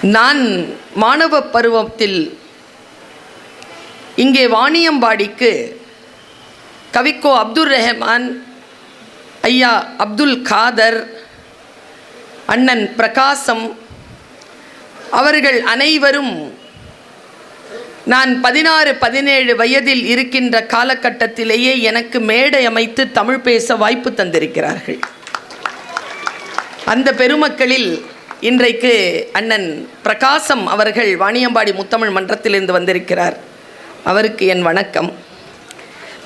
நான் மாணவ பருவத்தில் இங்கே வாணியம்பாடிக்கு கவிக்கோ அப்துல் ரஹ்மான், ஐயா அப்துல் காதர், அண்ணன் பிரகாசம் அவர்கள் அனைவரும் நான் 16-17 வயதில் இருக்கின்ற காலகட்டத்திலேயே எனக்கு மேடை அமைத்து தமிழ் பேச வாய்ப்பு தந்திருக்கிறார்கள். அந்த பெருமக்களில் இன்றைக்கு அண்ணன் பிரகாசம் அவர்கள் வாணியம்பாடி முத்தமிழ் மன்றத்திலிருந்து வந்திருக்கிறார். அவருக்கு என் வணக்கம்.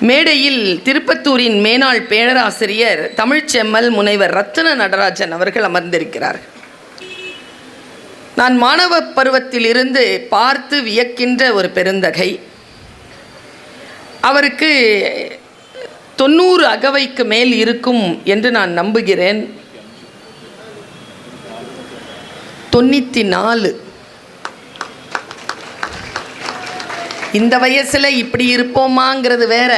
மேடையில் திருப்பத்தூரின் மேனாள் பேராசிரியர் தமிழ்ச்செம்மல் முனைவர் ரத்தின நடராஜன் அவர்கள் அமர்ந்திருக்கிறார். நான் மாணவ பருவத்தில் இருந்து பார்த்து வியக்கின்ற ஒரு பெருந்தகை. அவருக்கு 90 அகவைக்கு மேல் இருக்கும் என்று நான் நம்புகிறேன். 94. இந்த வயசில் இப்படி இருப்போமாங்கிறது வேற.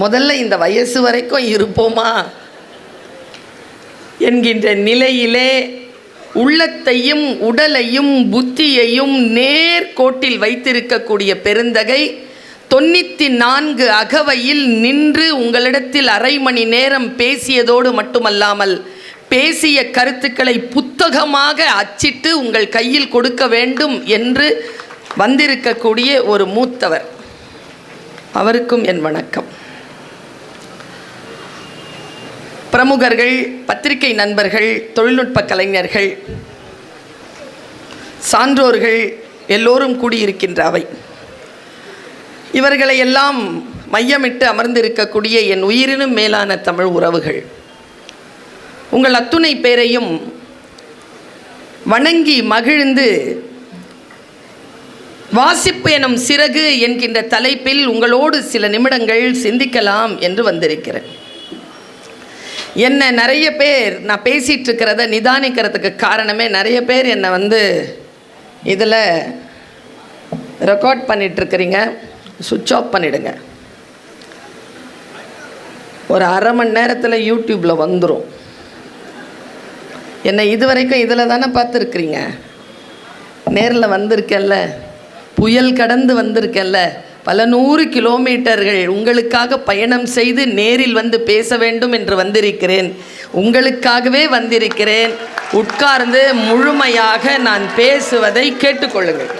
முதல்ல இந்த வயசு வரைக்கும் இருப்போமா என்கின்ற நிலையிலே உள்ளத்தையும் உடலையும் புத்தியையும் நேர்கோட்டில் வைத்திருக்கக்கூடிய பெருந்தகை 94 அகவையில் நின்று உங்களிடத்தில் அரை மணி நேரம் பேசியதோடு மட்டுமல்லாமல் பேசிய கருத்துக்களை புத்தகமாக அச்சிட்டு உங்கள் கையில் கொடுக்க வேண்டும் என்று வந்திருக்கக்கூடிய ஒரு மூத்தவர். அவருக்கும் என் வணக்கம். பிரமுகர்கள், பத்திரிகை நண்பர்கள், தொழில்நுட்ப கலைஞர்கள், சான்றோர்கள் எல்லோரும் கூடியிருக்கின்ற அவை. இவர்களை எல்லாம் மையமிட்டு அமர்ந்திருக்கக்கூடிய என் உயிரினும் மேலான தமிழ் உறவுகள், உங்கள் அத்துணை பேரையும் வணங்கி மகிழ்ந்து வாசிப்பு எனும் சிறகு என்கின்ற தலைப்பில் உங்களோடு சில நிமிடங்கள் சிந்திக்கலாம் என்று வந்திருக்கிறேன். என்ன நிறைய பேர் நான் பேசிகிட்டு இருக்கிறத நிதானிக்கிறதுக்கு காரணமே, நிறைய பேர் என்னை இதில் ரெக்கார்ட் பண்ணிகிட்ருக்கிறீங்க, சுவிட்ச் ஆஃப் பண்ணிவிடுங்க. ஒரு அரை மணி நேரத்தில் யூடியூப்பில் வந்துடும். என்னை இதுவரைக்கும் இதில் தானே பார்த்துருக்குறீங்க. நேரில் வந்திருக்கல்ல, புயல் கடந்து வந்திருக்கல்ல, பல 100 கிலோமீட்டர்கள் உங்களுக்காக பயணம் செய்து நேரில் வந்து பேச வேண்டும் என்று வந்திருக்கிறேன். உங்களுக்காகவே வந்திருக்கிறேன். உட்கார்ந்து முழுமையாக நான் பேசுவதை கேட்டுக்கொள்ளுங்கள்.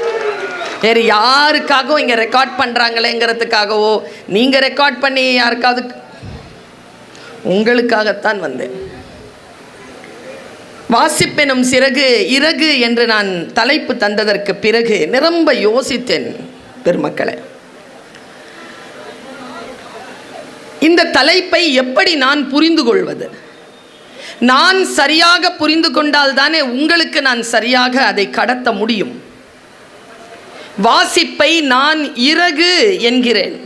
வேறு யாருக்காகவும் இங்கே ரெக்கார்ட் பண்ணுறாங்களேங்கிறதுக்காகவோ, நீங்கள் ரெக்கார்ட் பண்ணி யாருக்காவது, உங்களுக்காகத்தான் வந்தேன். வாசிப்பெனும் சிறகு இறகு என்று நான் தலைப்பு தந்ததற்கு பிறகு நிரம்ப யோசித்தேன். பெருமக்களே, இந்த தலைப்பை எப்படி நான் புரிந்து கொள்வது? நான் சரியாக புரிந்து கொண்டால் தானே உங்களுக்கு நான் சரியாக அதை கடத்த முடியும். வாசிப்பை நான் இறகு என்கிறேன்.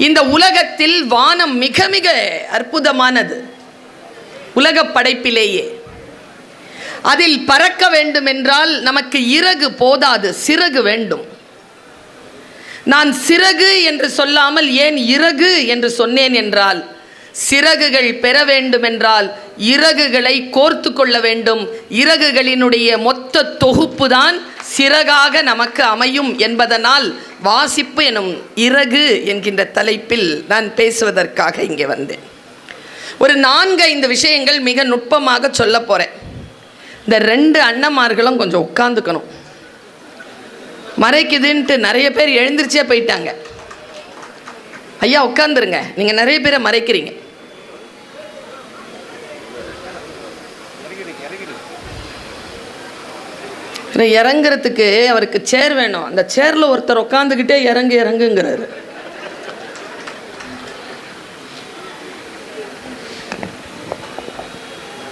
இந்த உலகத்தில் வானம் மிக மிக அற்புதமானது. உலக படைப்பிலேயே அதில் பறக்க வேண்டும் என்றால் நமக்கு இறகு போதாது, சிறகு வேண்டும். நான் சிறகு என்று சொல்லாமல் ஏன் இறகு என்று சொன்னேன் என்றால், சிறகுகள் பெற வேண்டும் என்றால் இறகுகளை கோர்த்து கொள்ள வேண்டும். இறகுகளினுடைய மொத்த தொகுப்பு தான் சிறகாக நமக்கு அமையும் என்பதனால் வாசிப்பு எனும் இறகு என்கின்ற தலைப்பில் நான் பேசுவதற்காக இங்கே வந்தேன். ஒரு 4-5 விஷயங்கள் மிக நுட்பமாக சொல்ல போகிறேன். இந்த 2 அண்ணன்மார்களும் கொஞ்சம் உட்காந்துக்கணும். மறைக்குதுன்ட்டு நிறைய பேர் எழுந்திரிச்சே போயிட்டாங்க. ஐயா உட்காந்துருங்க, நீங்கள் நிறைய பேரை மறைக்கிறீங்க. இறங்குறதுக்கு அவருக்கு சேர் வேணும். அந்த சேரில் ஒருத்தர் உட்காந்துக்கிட்டே இறங்குங்கிறாரு.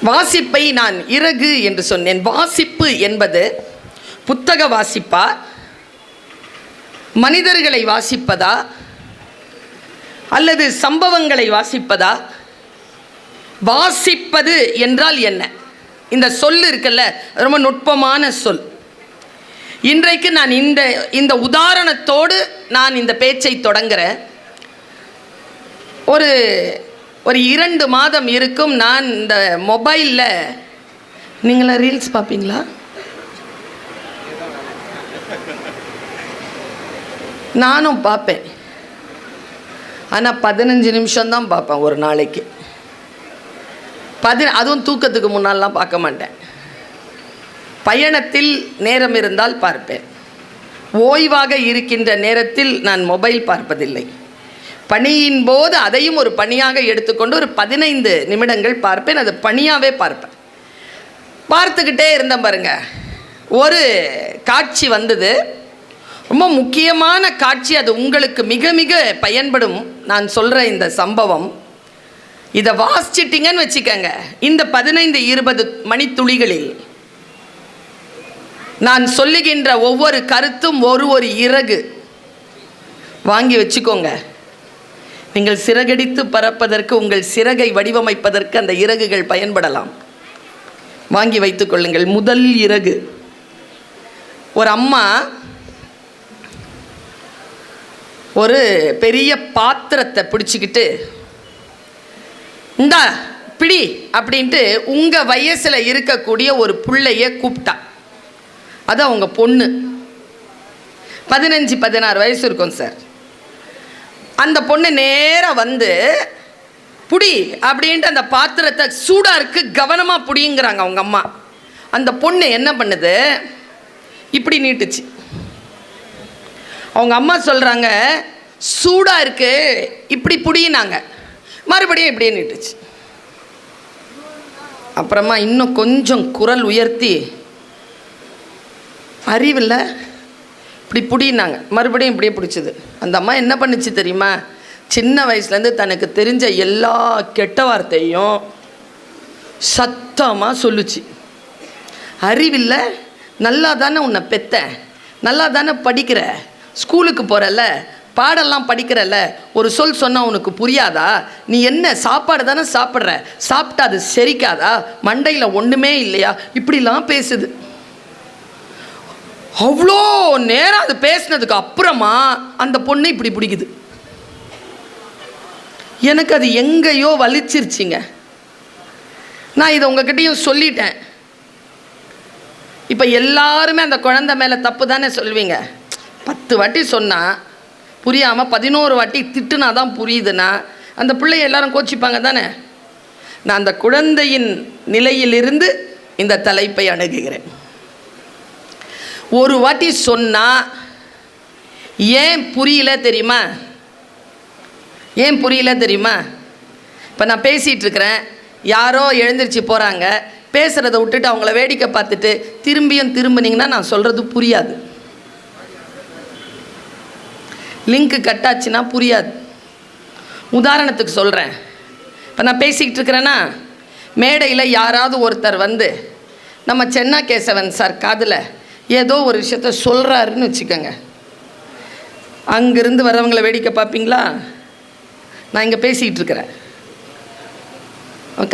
வாசிப்பை நான் இறகு என்று சொன்னேன். வாசிப்பு என்பது புத்தக வாசிப்பா, மனிதர்களை வாசிப்பதா, அல்லது சம்பவங்களை வாசிப்பதா? வாசிப்பது என்றால் என்ன? இந்த சொல் இருக்குல்ல, ரொம்ப நுட்பமான சொல். இன்றைக்கு நான் இந்த உதாரணத்தோடு நான் இந்த பேச்சை தொடங்குறேன். ஒரு 2 மாதம் இருக்கும். நான் இந்த மொபைலில் நீங்களா ரீல்ஸ் பார்ப்பீங்களா? நானும் பார்ப்பேன். ஆனால் 15 நிமிஷம்தான் பார்ப்பேன் ஒரு நாளைக்கு. அதுவும் தூக்கத்துக்கு முன்னாலாம் பார்க்க மாட்டேன். பயணத்தில் நேரம் இருந்தால் பார்ப்பேன். ஓய்வாக இருக்கின்ற நேரத்தில் நான் மொபைல் பார்ப்பதில்லை. பணியின் போது அதையும் ஒரு பணியாக எடுத்துக்கொண்டு ஒரு 15 நிமிடங்கள் பார்ப்பேன். அது பணியாகவே பார்ப்பேன். பார்த்துக்கிட்டே இருந்தேன் பாருங்க. ஒரு காட்சி வந்தது, ரொம்ப முக்கியமான காட்சி. அது உங்களுக்கு மிக மிக பயன்படும். நான் சொல்கிற இந்த சம்பவம், இதை வாசிச்சிட்டிங்கன்னு வச்சுக்கங்க, இந்த 15-20 மணித்துளிகளில் நான் சொல்லுகின்ற ஒவ்வொரு கருத்தும் ஒரு இறகு வாங்கி வச்சுக்கோங்க. நீங்கள் சிறகடித்து பறப்பதற்கு, உங்கள் சிறகை வடிவமைப்பதற்கு அந்த இறகுகள் பயன்படலாம். வாங்கி வைத்துக் கொள்ளுங்கள். முதல் இறகு, ஒரு அம்மா ஒரு பெரிய பாத்திரத்தை பிடிச்சிக்கிட்டு, இந்தா பிடி அப்படின்ட்டு உங்கள் வயசில் இருக்கக்கூடிய ஒரு பிள்ளைய கூப்பிட்டா. அது அவங்க பொண்ணு, 15-16 வயசு இருக்கும் சார். அந்த பொண்ணு நேராக வந்து புடி அப்படின்ட்டு அந்த பாத்திரத்தை, சூடாக இருக்கு கவனமாக புடிங்கிறாங்க அவங்க அம்மா. அந்த பொண்ணு என்ன பண்ணுது, இப்படி நீட்டுச்சு. அவங்க அம்மா சொல்கிறாங்க, சூடாக இருக்கு இப்படி புடினாங்க. மறுபடியும் இப்படியே நீட்டுச்சு. அப்புறமா இன்னும் கொஞ்சம் குரல் உயர்த்தி, அறிவில்லை இப்படி புடினாங்க. மறுபடியும் இப்படியே பிடிச்சிது. அந்த அம்மா என்ன பண்ணுச்சு தெரியுமா? சின்ன வயசுலேருந்து தனக்கு தெரிஞ்ச எல்லா கெட்ட வார்த்தையும் சத்தமாக சொல்லுச்சு. அறிவில்லை, நல்லா தானே உன்னை பெத்தேன், நல்லா தானே படிக்கிற, ஸ்கூலுக்கு போகிறல்ல, பாடெல்லாம் படிக்கிறல்ல, ஒரு சொல் சொன்னால் உனக்கு புரியாதா? நீ என்ன சாப்பாடு தானே சாப்பிட்ற, சாப்பிட்டா அது செரிக்காதா? மண்டையில் ஒன்றுமே இல்லையா? இப்படிலாம் பேசுது. அவ்வளோ நேரம் அது பேசினதுக்கு அப்புறமா அந்த பொண்ணு இப்படி பிடிக்குது. எனக்கு அது எங்கேயோ வலிச்சிருச்சிங்க. நான் இதை உங்ககிட்டையும் சொல்லிட்டேன். இப்போ எல்லாருமே அந்த குழந்தை மேலே தப்பு தானே சொல்வீங்க. 10 வாட்டி சொன்னால் புரியாமல் 11 வாட்டி திட்டுனா தான் புரியுதுன்னா அந்த பிள்ளைய எல்லாரும் கோச்சிப்பாங்க தானே. நான் அந்த குழந்தையின் நிலையிலிருந்து இந்த தலைப்பை அணுகுகிறேன். ஒரு வாட்டி சொன்னால் ஏன் புரியல தெரியுமா? ஏன் புரியல தெரியுமா? இப்போ நான் பேசிகிட்டு இருக்கிறேன், யாரோ எழுந்திரிச்சு போகிறாங்க, பேசுகிறத விட்டுட்டு அவங்கள வேடிக்கை பார்த்துட்டு திரும்பினீங்கன்னா நான் சொல்கிறது புரியாது. லிங்க்கு கட்டாச்சுன்னா புரியாது. உதாரணத்துக்கு சொல்கிறேன். இப்போ நான் பேசிக்கிட்டு இருக்கிறேன்னா, மேடையில் யாராவது ஒருத்தர் வந்து நம்ம சென்னா கேசவன் சார் காதில் ஏதோ ஒரு விஷயத்த சொல்கிறாருன்னு வச்சுக்கோங்க. அங்கேருந்து வரவங்களை வேடிக்கை பார்ப்பீங்களா? நான் இங்கே பேசிகிட்டு இருக்கிறேன்,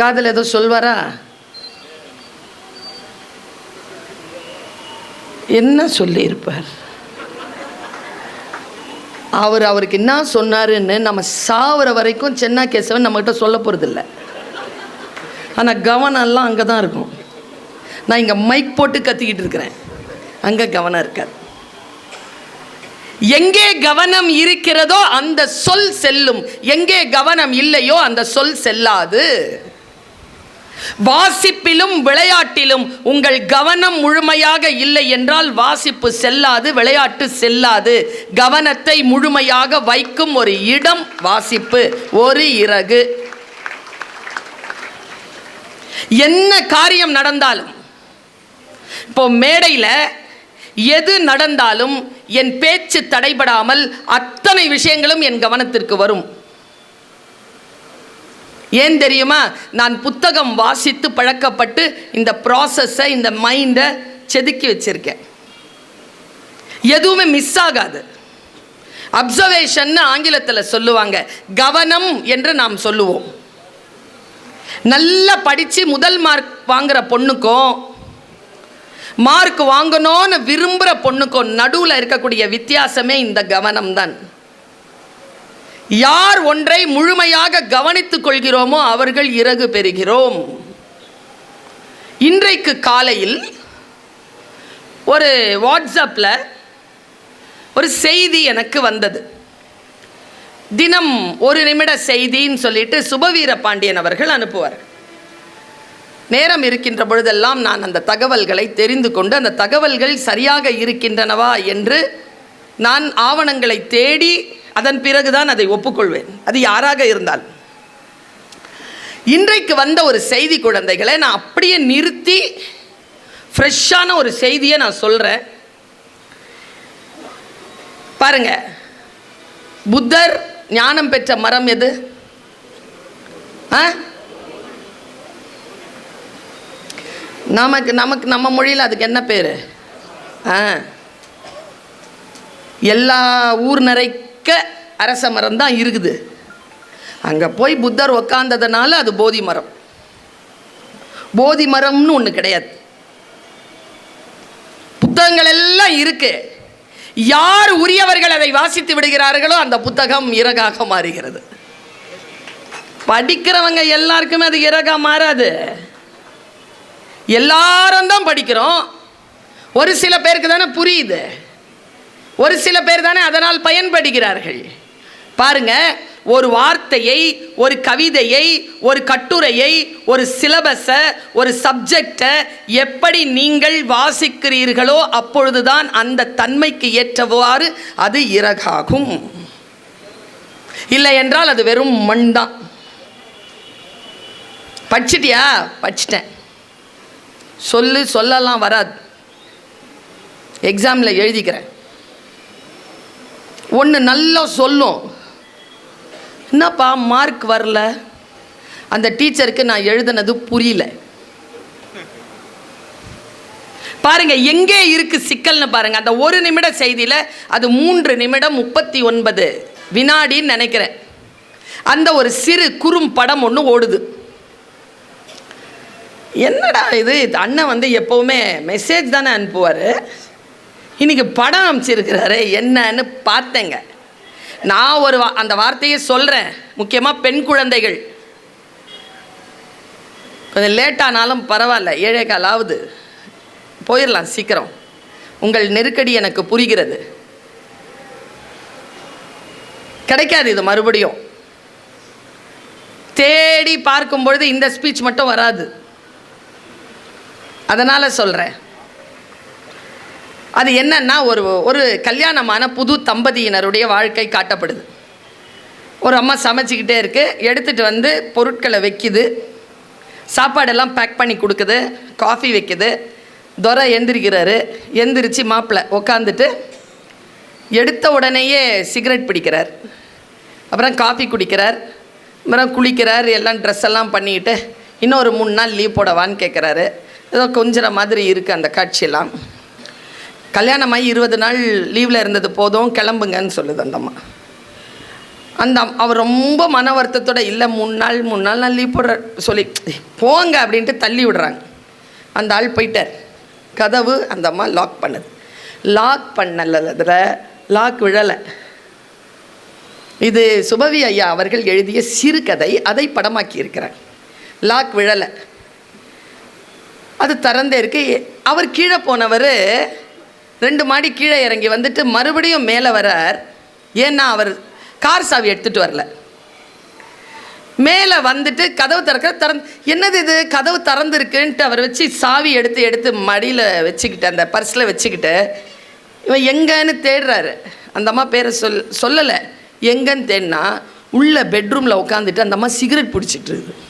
காதில் ஏதோ சொல்வாரா? என்ன சொல்லியிருப்பார்? அவருக்கு என்ன சொன்னாருன்னு நம்ம சாவர வரைக்கும் சென்னா கேசவன் நம்மகிட்ட சொல்ல போகிறதில்ல. ஆனால் கவனம்லாம் அங்கே தான் இருக்கும். நான் இங்கே மைக் போட்டு கத்திக்கிட்டு இருக்கிறேன், அங்கே கவனம் இருக்காது. எங்கே கவனம் இருக்கிறதோ அந்த சொல் செல்லும், எங்கே கவனம் இல்லையோ அந்த சொல் செல்லாது. வாசிப்பிலும் விளையாட்டிலும் உங்கள் கவனம் முழுமையாக இல்லை என்றால் வாசிப்பு செல்லாது, விளையாட்டு செல்லாது. கவனத்தை முழுமையாக வைக்கும் ஒரு இடம் வாசிப்பு, ஒரு இறகு. என்ன காரியம் நடந்தாலும், இப்போ மேடையில் எது நடந்தாலும் என் பேச்சு தடைபடாமல் அத்தனை விஷயங்களும் என் கவனத்திற்கு வரும். ஏன் தெரியுமா? நான் புத்தகம் வாசித்து பழக்கப்பட்டு இந்த ப்ராசஸை, இந்த மைண்டை செதுக்கி வச்சிருக்கேன். எதுவுமே மிஸ் ஆகாது. அப்சர்வேஷன் ஆங்கிலத்தில் சொல்லுவாங்க, கவனம் என்று நாம் சொல்லுவோம். நல்லா படித்து முதல் மார்க் வாங்குற பொண்ணுக்கும் மார்க் வாங்கணும்னு விரும்புகிற பொண்ணுக்கும் நடுவில் இருக்கக்கூடிய வித்தியாசமே இந்த கவனம் தான். யார் ஒன்றை முழுமையாக கவனித்துக் கொள்கிறோமோ அவர்கள் இறகு பெறுகிறோம். இன்றைக்கு காலையில் ஒரு வாட்ஸ்அப்பில் ஒரு செய்தி எனக்கு வந்தது. தினம் ஒரு நிமிட செய்தின்னு சொல்லிட்டு சுபவீர பாண்டியன் அவர்கள் அனுப்புவார். நேரம் இருக்கின்ற பொழுதெல்லாம் நான் அந்த தகவல்களை தெரிந்து கொண்டு அந்த தகவல்கள் சரியாக இருக்கின்றனவா என்று நான் ஆவணங்களை தேடி அதன் பிறகுதான் அதை ஒப்புக்கொள்வேன், அது யாராக இருந்தால். இன்றைக்கு வந்த ஒரு செய்தி குழந்தைகளை நான் அப்படியே நிறுத்தி ஃப்ரெஷ்ஷான ஒரு செய்தியை நான் சொல்கிறேன் பாருங்க. புத்தர் ஞானம் பெற்ற மரம் எது? நமக்கு நமக்கு நம்ம மொழியில் அதுக்கு என்ன பேர்? எல்லா ஊர் நிறைக்க அரச மரம் தான் இருக்குது. அங்கே போய் புத்தர் உக்காந்ததுனால அது போதி மரம். போதி மரம்னு ஒன்று கிடையாது. புத்தகங்கள் எல்லாம் இருக்கு. யார் உரியவர்கள் அதை வாசித்து விடுகிறார்களோ அந்த புத்தகம் இறகாக மாறுகிறது. படிக்கிறவங்க எல்லாருக்குமே அது இறகா மாறாது. எல்லாரும் தான் படிக்கிறோம். ஒரு சில பேருக்கு தானே புரியுது, ஒரு சில பேர் தானே அதனால் பயன்படுகிறார்கள். பாருங்க, ஒரு வார்த்தையை, ஒரு கவிதையை, ஒரு கட்டுரையை, ஒரு சிலபஸை, ஒரு சப்ஜெக்டை எப்படி நீங்கள் வாசிக்கிறீர்களோ அப்பொழுதுதான் அந்த தன்மைக்கு ஏற்றவாறு அது இறகாகும். இல்லை என்றால் அது வெறும் மண் தான். படிச்சிட்டியா? படிச்சிட்டேன். சொல்லலாம் வராது. எக்ஸாமில் எழுதிக்கிறேன். ஒன்று நல்லா சொல்லும், என்னப்பா மார்க் வரல, அந்த டீச்சருக்கு நான் எழுதினது புரியல. பாருங்க எங்கே இருக்கு சிக்கல்னு பாருங்க. அந்த ஒரு நிமிட செய்தியில் அது 3 நிமிடம் 39 வினாடின்னு நினைக்கிறேன். அந்த ஒரு சிறு குறும் படம் ஒன்று ஓடுது. என்னடா இது, அண்ணன் வந்து எப்போவுமே மெசேஜ் தானே அனுப்புவார், இன்னைக்கு படம் அனுப்பிச்சிருக்கிறாரு என்னன்னு பார்த்தேங்க. நான் அந்த வார்த்தையை சொல்கிறேன். முக்கியமாக பெண் குழந்தைகள் கொஞ்சம் லேட்டானாலும் பரவாயில்ல, 7:15 போயிடலாம் சீக்கிரம். உங்கள் நெருக்கடி எனக்கு புரிகிறது. கிடைக்காது இது மறுபடியும். தேடி பார்க்கும் பொழுது இந்த ஸ்பீச் மட்டும் வராது. அதனால் சொல்கிறேன். அது என்னன்னா, ஒரு கல்யாணமான புது தம்பதியினருடைய வாழ்க்கை காட்டப்படுது. ஒரு அம்மா சமைச்சிக்கிட்டே இருக்குது, எடுத்துகிட்டு வந்து பொருட்களை வைக்குது, சாப்பாடெல்லாம் பேக் பண்ணி கொடுக்குது, காஃபி வைக்குது. துரை எந்திரிக்கிறாரு. எந்திரிச்சு மாப்பிள்ளை உக்காந்துட்டு எடுத்த உடனேயே சிகரெட் பிடிக்கிறார், அப்புறம் காஃபி குடிக்கிறார், அப்புறம் குளிக்கிறார், எல்லாம் ட்ரெஸ் எல்லாம் பண்ணிக்கிட்டு இன்னொரு 3 நாள் லீவ் போடவான்னு கேட்குறாரு. ஏதோ கொஞ்சிற மாதிரி இருக்குது அந்த காட்சியெல்லாம். கல்யாணமாகி 20 நாள் லீவில் இருந்தது போதும், கிளம்புங்கன்னு சொல்லுது அந்த அம்மா. அவர் ரொம்ப மன வருத்தத்தோட, இல்லை 3 நாள் நான் லீவ் போடுற சொல்லி போங்க அப்படின்ட்டு தள்ளி விடுறாங்க. அந்த ஆள் போயிட்டார். கதவு அந்த அம்மா லாக் பண்ணுது. லாக் பண்ணதில் லாக் விழலை. இது சுபவி ஐயா அவர்கள் எழுதிய சிறுகதை, அதை படமாக்கி இருக்கிறார். லாக் விழலை, அது திறந்தே இருக்கு. அவர் கீழே போனவர் 2 மாடி கீழே இறங்கி வந்துட்டு மறுபடியும் மேலே வரார். ஏன்னா அவர் கார் சாவி எடுத்துகிட்டு வரல. மேலே வந்துட்டு கதவு என்னது இது கதவு திறந்துருக்குன்ட்டு அவர் வச்சு சாவி எடுத்து மடியில் வச்சுக்கிட்டு அந்த பர்ஸில் வச்சுக்கிட்டு இவன் எங்கன்னு தேடுறாரு. அந்த அம்மா பேரை சொல்லலை. எங்கன்னு தேடினா உள்ள பெட்ரூமில் உட்காந்துட்டு அந்த அம்மா சிகரெட் பிடிச்சிட்டு இருக்குது.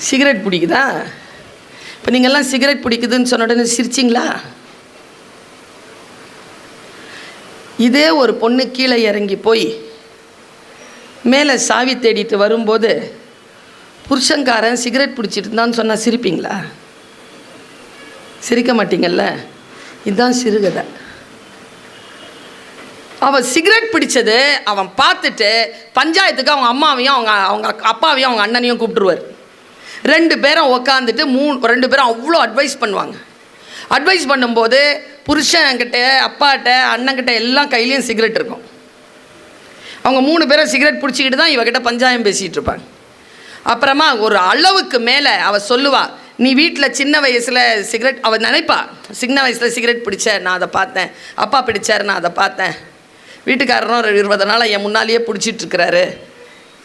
சிகரெட் பிடிக்குதா? இப்போ நீங்கள்லாம் சிகரெட் பிடிக்குதுன்னு சொன்ன உடனே சிரிச்சிங்களா? இதே ஒரு பொண்ணு கீழே இறங்கி போய் மேலே சாவி தேடிட்டு வரும்போது புருஷங்காரன் சிகரெட் பிடிச்சிட்டு இருந்தான்னு சொன்னால் சிரிப்பீங்களா? சிரிக்க மாட்டீங்கல்ல. இதுதான் சிறுகதை. அவன் சிகரெட் பிடிச்சது அவன் பார்த்துட்டு பஞ்சாயத்துக்கு அவங்க அம்மாவையும் அவங்க அப்பாவையும் அவங்க அண்ணனையும் கூப்பிட்டுருவார். 2 பேரும் உக்காந்துட்டு 2 பேரும் அவ்வளோ அட்வைஸ் பண்ணுவாங்க. அட்வைஸ் பண்ணும்போது புருஷன்கிட்ட, அப்பாட்ட, அண்ணன்கிட்ட எல்லாம் கையிலையும் சிகரெட் இருக்கும். அவங்க 3 பேரும் சிகரெட் பிடிச்சிக்கிட்டு தான் இவகிட்ட பஞ்சாயம் பேசிகிட்டு இருப்பாங்க. அப்புறமா ஒரு அளவுக்கு மேலே அவள் சொல்லுவா, நீ வீட்டில் சின்ன வயசில் சிகரெட், அவள் நினைப்பா சின்ன வயசில் சிகரெட் பிடிச்ச நான் அதை பார்த்தேன், அப்பா பிடிச்சார் நான் அதை பார்த்தேன், வீட்டுக்காரரும் 20 நாளாக என் முன்னாலேயே பிடிச்சிட்ருக்கிறாரு.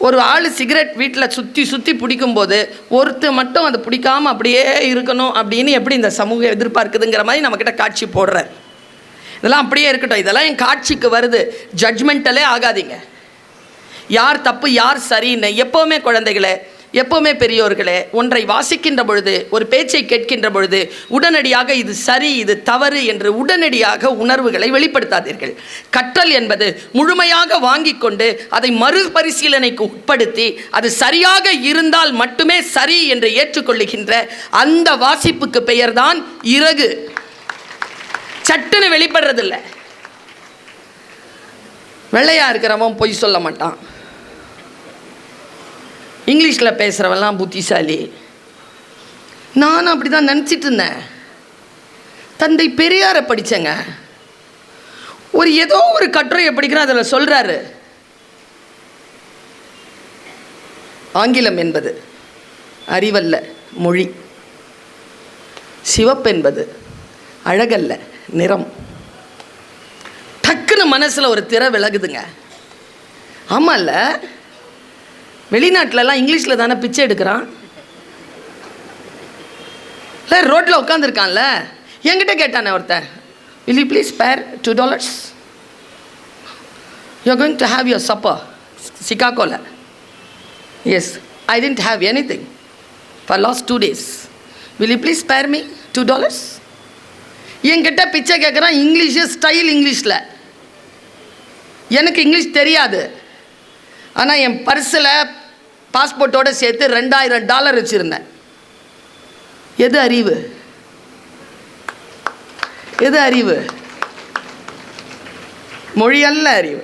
ஒரு ஆள் சிகரெட் வீட்டில் சுற்றி பிடிக்கும்போது ஒருத்தர் மட்டும் அதை பிடிக்காமல் அப்படியே இருக்கணும் அப்படின்னு எப்படி இந்த சமூகம் எதிர்பார்க்குதுங்கிற மாதிரி நம்மக்கிட்ட காட்சி போடுறார். இதெல்லாம் அப்படியே இருக்கட்டும், இதெல்லாம் என் காட்சிக்கு வருது, ஜட்ஜ்மெண்டலே ஆகாதீங்க. யார் தப்பு யார் சரின்னு எப்போவுமே குழந்தைகளே, எப்போவுமே பெரியோர்களே, ஒன்றை வாசிக்கின்ற பொழுது, ஒரு பேச்சை கேட்கின்ற பொழுது உடனடியாக இது சரி இது தவறு என்று உடனடியாக உணர்வுகளை வெளிப்படுத்தாதீர்கள். கற்றல் என்பது முழுமையாக வாங்கி கொண்டு அதை மறுபரிசீலனைக்கு உட்படுத்தி அது சரியாக இருந்தால் மட்டுமே சரி என்று ஏற்றுக்கொள்ளுகின்ற அந்த வாசிப்புக்கு பெயர்தான் இறகு. சட்டுன்னு வெளிப்படுறதில்லை. வெள்ளையா இருக்கிறவன் பொய் சொல்ல மாட்டான், இங்கிலீஷில் பேசுகிறவெல்லாம் புத்திசாலி. நானும் அப்படி தான் நினச்சிட்டு இருந்தேன். தந்தை பெரியாரை படித்தேங்க. ஏதோ ஒரு கட்டுரையை படிக்கிறேன், அதில் சொல்கிறாரு, ஆங்கிலம் என்பது அறிவல்ல மொழி, சிவப்பு என்பது அழகல்ல நிறம். டக்குன்னு மனசில் ஒரு திரை விலகுதுங்க. ஆமாம்ல, வெளிநாட்டிலலாம் இங்கிலீஷில் தானே பிச்சை எடுக்கிறான். இல்லை, ரோட்டில் உட்காந்துருக்கான்ல, என்கிட்ட கேட்டானே ஒருத்தன், will you please spare $2? You're going to have your supper, Chicagoல. Yes, I didn't have anything for last 2 days. Will you please spare me $2? என்கிட்ட பிச்சை கேட்குறான், இங்கிலீஷு ஸ்டைல் இங்கிலீஷில். எனக்கு இங்கிலீஷ் தெரியாது, ஆனால் என் பர்ஸில் பாஸ்போர்ட்டோடு சேர்த்து $2000 வச்சுருந்தேன். எது அறிவு? எது அறிவு? மொழி அல்ல அறிவு.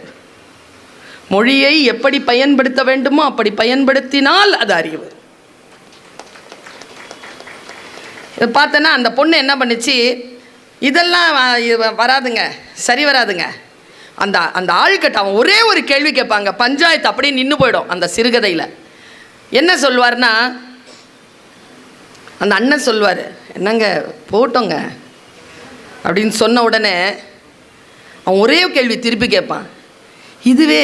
மொழியை எப்படி பயன்படுத்த வேண்டுமோ அப்படி பயன்படுத்தினால் அது அறிவு. பார்த்தேன்னா அந்த பொண்ணு என்ன பண்ணிச்சு, இதெல்லாம் வராதுங்க, சரி வராதுங்க. அந்த அந்த ஆள்கிட்ட அவன் ஒரே ஒரு கேள்வி கேட்பாங்க, பஞ்சாயத்து அப்படியே நின்று போயிடும். அந்த சிறுகதையில் என்ன சொல்வார்னா, அந்த அண்ணன் சொல்வார், என்னங்க போட்டோங்க அப்படின்னு சொன்ன உடனே அவன் ஒரே கேள்வி திருப்பி கேட்பான், இதுவே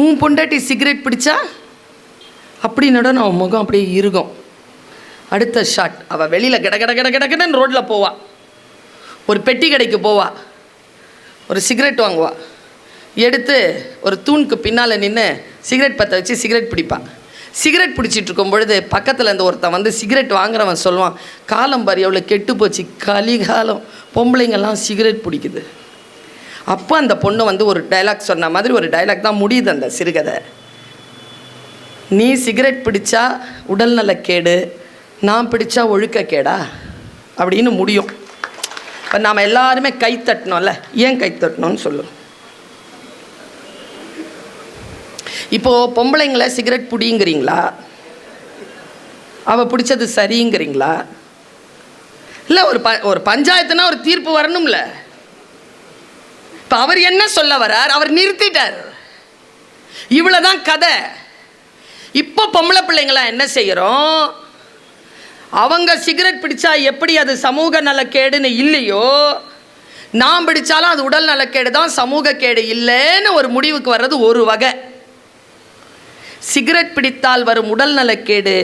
உன் பொண்டாட்டி சிகரெட் பிடிச்சா அப்படின்னோட அவன் முகம் அப்படியே இருக்கும். அடுத்த ஷாட், அவள் வெளியில் கிடன்னு ரோட்டில் போவா, ஒரு பெட்டி கடைக்கு போவா, ஒரு சிகரெட் வாங்குவா, எடுத்து ஒரு தூணுக்கு பின்னால் நின்று சிகரெட் பற்ற வச்சு சிகரெட் பிடிப்பான். சிகரெட் பிடிச்சிட்டு இருக்கும் பொழுது பக்கத்தில் இருந்த ஒருத்தன் வந்து சிகரெட் வாங்குறவன் சொல்லுவான், காலம் பாரு எவ்வளோ கெட்டு போச்சு, கலிகாலம், பொம்பளைங்கள்லாம் சிகரெட் பிடிக்குது. அப்போ அந்த பொண்ணு வந்து ஒரு டைலாக் சொன்ன மாதிரி ஒரு டைலாக் தான் முடியுது அந்த சிறுகதை. நீ சிகரெட் பிடிச்சா உடல்நலக்கேடு, நான் பிடிச்சா ஒழுக்கக்கேடா அப்படின்னு முடியும். இப்போ நாம் எல்லாருமே கை தட்டணும்ல, ஏன் கை தட்டணும்னு சொல்லும். இப்போது பொம்பளைங்களை சிகரெட் பிடிங்கிறீங்களா, அவள் பிடிச்சது சரிங்கிறீங்களா? இல்லை, ஒரு பஞ்சாயத்துனா ஒரு தீர்ப்பு வரணும்ல. இப்போ அவர் என்ன சொல்ல வரார், அவர் நிறுத்திட்டார். இவ்வளோதான் கதை. இப்போ பொம்பளை பிள்ளைங்களாம் என்ன செய்கிறோம், அவங்க சிகரெட் பிடிச்சா எப்படி அது சமூக நலக்கேடுன்னு இல்லையோ, நான் பிடிச்சாலும் அது உடல் நலக்கேடு தான், சமூக கேடு இல்லைன்னு ஒரு முடிவுக்கு வர்றது ஒரு வகை. சிகரெட் பிடித்தால் வரும் உடல் நலக்கேடு,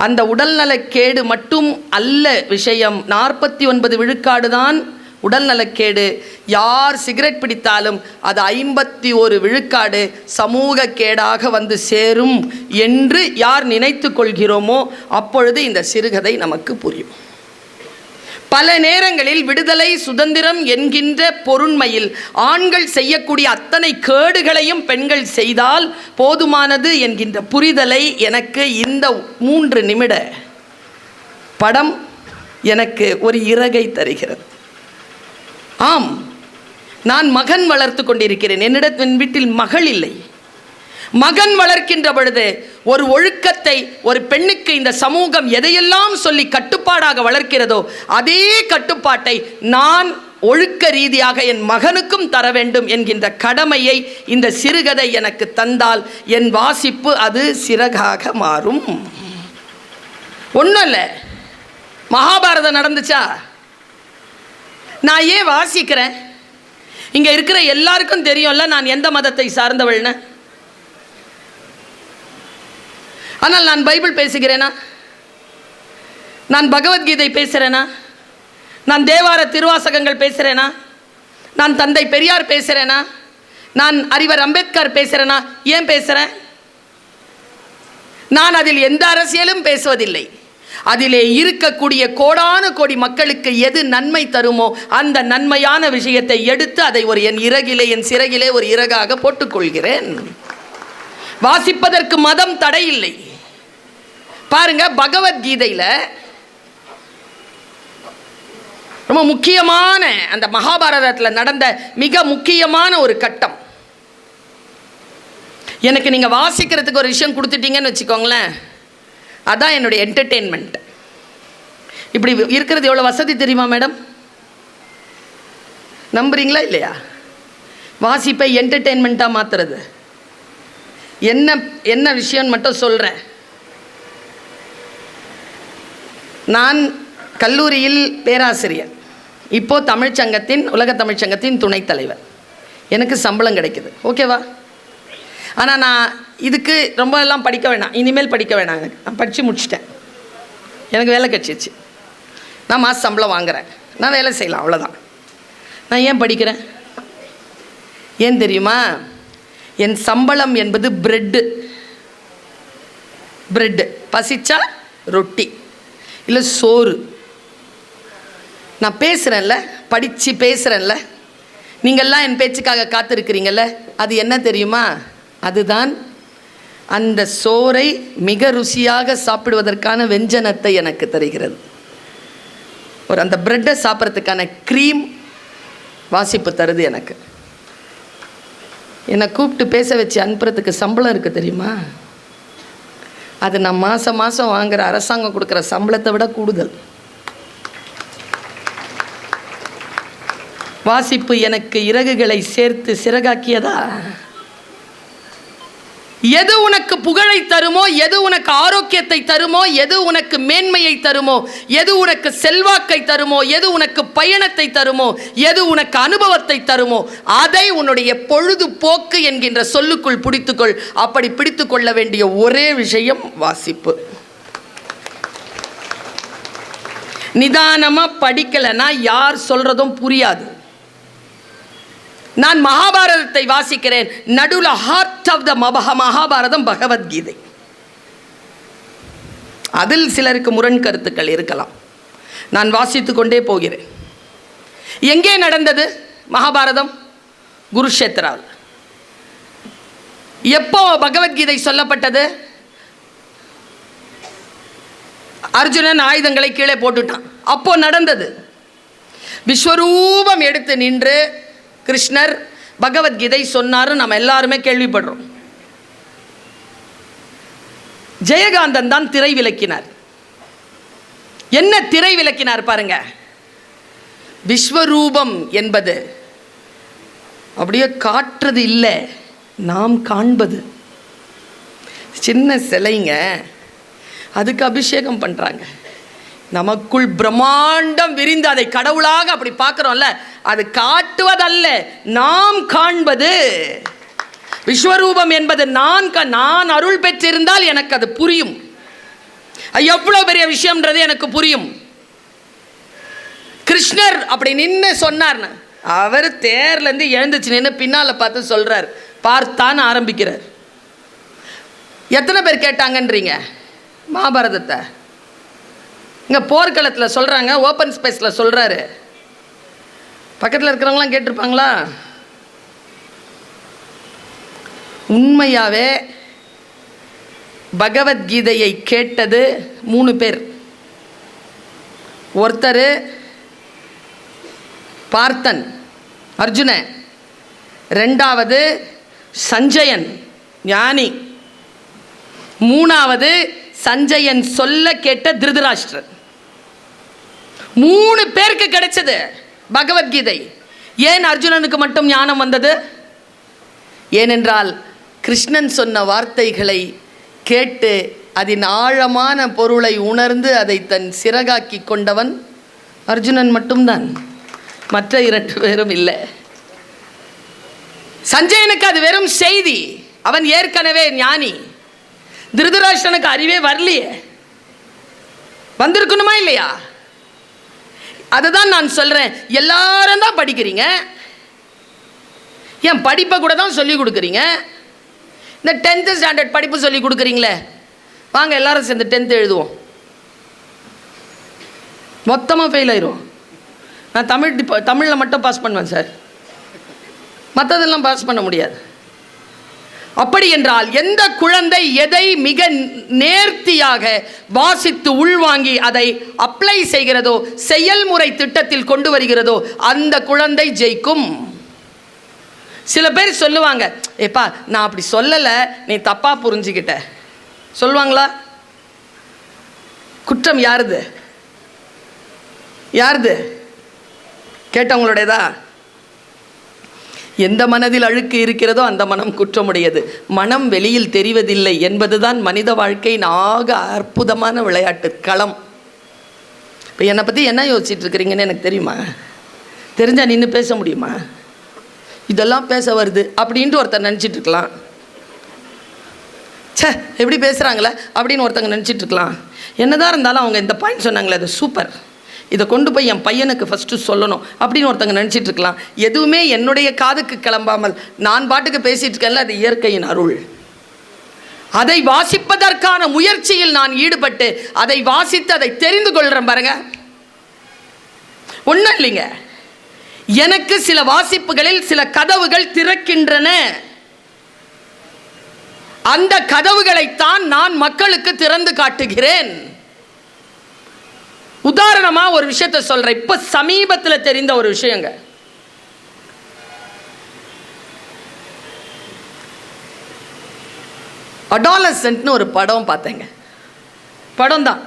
அந்த உடல் நலக்கேடு மட்டும் அல்ல விஷயம். 49 விழுக்காடு தான் உடல் நலக்கேடு. யார் சிகரெட் பிடித்தாலும் அது 51 விழுக்காடு சமூக கேடாக வந்து சேரும் என்று யார் நினைத்து கொள்கிறோமோ அப்பொழுது இந்த சிறுகதை நமக்கு புரியும். பல நேரங்களில் விடுதலை சுதந்திரம் என்கின்ற பொருண்மையில் ஆண்கள் செய்யக்கூடிய அத்தனை கேடுகளையும் பெண்கள் செய்தால் போதுமானது என்கின்ற புரிதலை எனக்கு இந்த 3 நிமிட படம் எனக்கு ஒரு இறகை தருகிறது. ஆம், நான் மகன் வளர்த்து கொண்டிருக்கிறேன். என் வீட்டில் மகள் இல்லை. மகன் வளர்க்கின்ற பொழுது ஒரு ஒழுக்கத்தை ஒரு பெண்ணுக்கு இந்த சமூகம் எதையெல்லாம் சொல்லி கட்டுப்பாடாக வளர்க்கிறதோ அதே கட்டுப்பாட்டை நான் ஒழுக்க ரீதியாக என் மகனுக்கும் தர வேண்டும் என்கின்ற கடமையை இந்த சிறுகதை எனக்கு தந்தால் என் வாசிப்பு அது சிறகாக மாறும். ஒன்றும் இல்லை, மகாபாரதம் நடந்துச்சா? நான் ஏன் வாசிக்கிறேன்? இங்கே இருக்கிற எல்லாருக்கும் தெரியும்ல நான் எந்த மதத்தை சார்ந்தவள்னு. ஆனால் நான் பைபிள் பேசுகிறேனா? நான் பகவத்கீதை பேசுகிறேனா? நான் தேவார திருவாசகங்கள் பேசுகிறேனா? நான் தந்தை பெரியார் பேசுகிறேனா? நான் அறிவர் அம்பேத்கர் பேசுகிறேனா? ஏன் பேசுகிறேன்? நான் அதில் எந்த அரசியலும் பேசுவதில்லை. அதிலே இருக்கக்கூடிய கோடான கோடி மக்களுக்கு எது நன்மை தருமோ அந்த நன்மையான விஷயத்தை எடுத்து அதை ஒரு என் இறகிலே, என் சிறகிலே ஒரு இறகாக போட்டுக்கொள்கிறேன். வாசிப்பதற்கு மதம் தடை இல்லை. பாருங்க, பகவத்கீதையில் ரொம்ப முக்கியமான அந்த மகாபாரதத்தில் நடந்த மிக முக்கியமான ஒரு கட்டம். எனக்கு நீங்கள் வாசிக்கிறதுக்கு ஒரு விஷயம் கொடுத்துட்டீங்கன்னு வச்சுக்கோங்களேன், அதான் என்னுடைய என்டர்டெயின்மெண்ட். இப்படி இருக்கிறது எவ்வளோ வசதி தெரியுமா மேடம்? நம்புறீங்களா இல்லையா? வாசிப்பை என்டர்டெயின்மெண்ட்டாக மாற்றுறது. என்ன என்ன விஷயம்னு மட்டும் சொல்கிறேன். நான் கல்லூரியில் பேராசிரியர், இப்போது தமிழ்ச்சங்கத்தின், உலக தமிழ்ச்சங்கத்தின் துணைத் தலைவர். எனக்கு சம்பளம் கிடைக்குது, ஓகேவா? ஆனால் நான் இதுக்கு ரொம்ப எல்லாம் படிக்க வேணாம், இனிமேல் படிக்க வேணாம். எனக்கு நான் படித்து முடிச்சிட்டேன், எனக்கு வேலை கிடச்சிச்சு, நான் மாத சம்பளம் வாங்குகிறேன், நான் வேலை செய்யலாம், அவ்வளோதான். நான் ஏன் படிக்கிறேன்? ஏன் தெரியுமா? என் சம்பளம் என்பது பிரெட்டு, பசிச்சா ரொட்டி இல்லை சோறு. நான் பேசுகிறேன்ல, படித்து பேசுகிறேன்ல, நீங்கள்லாம் என் பேச்சுக்காக காத்திருக்கிறீங்கள்ல, அது என்ன தெரியுமா? அதுதான் அந்த சோறை மிக ருசியாக சாப்பிடுவதற்கான வெஞ்சனத்தை எனக்கு தருகிறது. ஒரு அந்த பிரெட்டை சாப்பிட்றதுக்கான க்ரீம் வாசிப்பு தருது எனக்கு. என்னை கூப்பிட்டு பேச வச்சு அனுப்புறதுக்கு சம்பளம் இருக்குது தெரியுமா? அது நான் மாதம் மாதம் வாங்குகிற அரசாங்கம் கொடுக்குற சம்பளத்தை விட கூடுதல். வாசிப்பு எனக்கு இறகுகளை சேர்த்து சிறகாக்கியதா? எது உனக்கு புகழை தருமோ, எது உனக்கு ஆரோக்கியத்தை தருமோ, எது உனக்கு மேன்மையை தருமோ, எது உனக்கு செல்வாக்கை தருமோ, எது உனக்கு பயணத்தை தருமோ, எது உனக்கு அனுபவத்தை தருமோ, அதை உன்னுடைய பொழுதுபோக்கு என்கின்ற சொல்லுக்குள் பிடித்துக்கொள். அப்படி பிடித்து கொள்ள வேண்டிய ஒரே விஷயம் வாசிப்பு. நிதானமாக படிக்கலைன்னா யார் சொல்றதும் புரியாது. நான் மகாபாரதத்தை வாசிக்கிறேன், நடுவில் heart of the Mahabharata Bhagavad Gita. அதில் சிலருக்கு முரண் கருத்துக்கள் இருக்கலாம், நான் வாசித்து கொண்டே போகிறேன். எங்கே நடந்தது மகாபாரதம்? குருஷேத்ராவில். எப்போ பகவத்கீதை சொல்லப்பட்டது? அர்ஜுனன் ஆயுதங்களை கீழே போட்டுட்டான், அப்போ நடந்தது. விஸ்வரூபம் எடுத்து நின்று கிருஷ்ணர் பகவத்கீதை சொன்னாரு, நம்ம எல்லாருமே கேள்விப்படுறோம். ஜெயகாந்தன் தான் திரை விலக்கினார். என்ன திரை விலக்கினார் பாருங்க. விஸ்வரூபம் என்பது அப்படியே காட்டுறது இல்லை, நாம் காண்பது. சின்ன சிலைங்க, அதுக்கு அபிஷேகம் பண்றாங்க. நமக்குள் பிரம்மாண்டம் விரிந்து அதை கடவுளாக அப்படி பார்க்குறோம்ல, அது காட்டுவதல்ல, நாம் காண்பது. விஸ்வரூபம் என்பது நான் அருள் பெற்றிருந்தால் எனக்கு அது புரியும். எவ்வளோ பெரிய விஷயம்ன்றது எனக்கு புரியும். கிருஷ்ணர் அப்படி நின்று சொன்னார்னு, அவர் தேர்லேருந்து எழுந்துச்சு நின்று பின்னால் பார்த்து சொல்கிறார், பார்த்தான்னு ஆரம்பிக்கிறார். எத்தனை பேர் கேட்டாங்கன்றீங்க மகாபாரதத்தை? இங்கே போர்க்களத்தில் சொல்கிறாங்க, ஓப்பன் ஸ்பேஸில் சொல்கிறாரு. பக்கத்தில் இருக்கிறவங்களாம் கேட்டிருப்பாங்களா? உண்மையாகவே பகவத்கீதையை கேட்டது 3 பேர். ஒருத்தர் பார்த்தன் அர்ஜுனன், 2வது சஞ்சயன் ஞானி, 3வது சஞ்சயன் சொல்ல கேட்ட திருதராஷ்டிரர். 3 பேருக்கு கிடைச்சது பகவத்கீதை. ஏன் அர்ஜுனனுக்கு மட்டும் ஞானம் வந்தது? ஏனென்றால் கிருஷ்ணன் சொன்ன வார்த்தைகளை கேட்டு அதன் ஆழமான பொருளை உணர்ந்து அதை தன் சிறகாக்கி கொண்டவன் அர்ஜுனன் மட்டும்தான், மற்ற 2 பேரும் இல்லை. சஞ்சயனுக்கு அது வெறும் செய்தி, அவன் ஏற்கனவே ஞானி. திருதராஷ்டிரனுக்கு அறிவே வரலையே, வந்திருக்கணுமா இல்லையா? அதுதான் நான் சொல்றேன், எல்லாரும் தான் படிக்கிறீங்க, ஏன் படிப்பை கூட தான் சொல்லி கொடுக்குறீங்க. இந்த 10th ஸ்டாண்டர்ட் படிப்பு சொல்லி கொடுக்குறீங்களே, வாங்க எல்லாரும் சேர்ந்து 10th எழுதுவோம், மொத்தமாக ஃபெயில் ஆயிரும். நான் தமிழில் மட்டும் பாஸ் பண்ணுவேன் சார், மற்றதெல்லாம் பாஸ் பண்ண முடியாது. அப்படி என்றால் எந்த குழந்தை எதை மிக நேர்த்தியாக வாசித்து உள்வாங்கி அதை அப்ளை செய்கிறதோ, செயல்முறை திட்டத்தில் கொண்டு வருகிறதோ, அந்த குழந்தை ஜெயிக்கும். சில பேர் சொல்லுவாங்க, ஏப்பா நான் அப்படி சொல்லலை, நீ தப்பா புரிஞ்சுக்கிட்ட சொல்லுவாங்களா? குற்றம் யாருது? யாருது? கேட்டவங்களுடையதா? எந்த மனதில் அழுக்கு இருக்கிறதோ அந்த மனம் குற்றமுடையது. மனம் வெளியில் தெரிவதில்லை என்பதுதான் மனித வாழ்க்கையின் ஆக அற்புதமான விளையாட்டு களம். இப்போ என்னை பற்றி என்ன யோசிச்சுட்டு இருக்கிறீங்கன்னு எனக்கு தெரியுமா? தெரிஞ்சால் நின்று பேச முடியுமா? இதெல்லாம் பேச வருது அப்படின்ட்டு ஒருத்தர் நினச்சிட்டு இருக்கலாம். சே எப்படி பேசுகிறாங்களே அப்படின்னு ஒருத்தங்க நினச்சிட்டு இருக்கலாம். என்னதான் இருந்தாலும் அவங்க இந்த பாயிண்ட் சொன்னாங்களே, அது சூப்பர், இதை கொண்டு போய் என் பையனுக்கு ஃபஸ்ட்டு சொல்லணும் அப்படின்னு ஒருத்தங்க நினச்சிட்டு இருக்கலாம். எதுவுமே என்னுடைய காதுக்கு கிளம்பாமல் நான் பாட்டுக்கு பேசிகிட்டு இருக்கேன்ல, அது இயற்கையின் அருள். அதை வாசிப்பதற்கான முயற்சியில் நான் ஈடுபட்டு அதை வாசித்து அதை தெரிந்து கொள்கிறேன் பாருங்க. ஒன்றும் இல்லைங்க, எனக்கு சில வாசிப்புகளில் சில கதவுகள் திறக்கின்றன. அந்த கதவுகளைத்தான் நான் மக்களுக்கு திறந்து காட்டுகிறேன். உதாரணமா ஒரு விஷயத்தை சொல்றேன். இப்ப சமீபத்தில் தெரிந்த ஒரு விஷயங்க. அடாலசன்ட்னு ஒரு படம் பார்த்தேங்க. படம் தான்.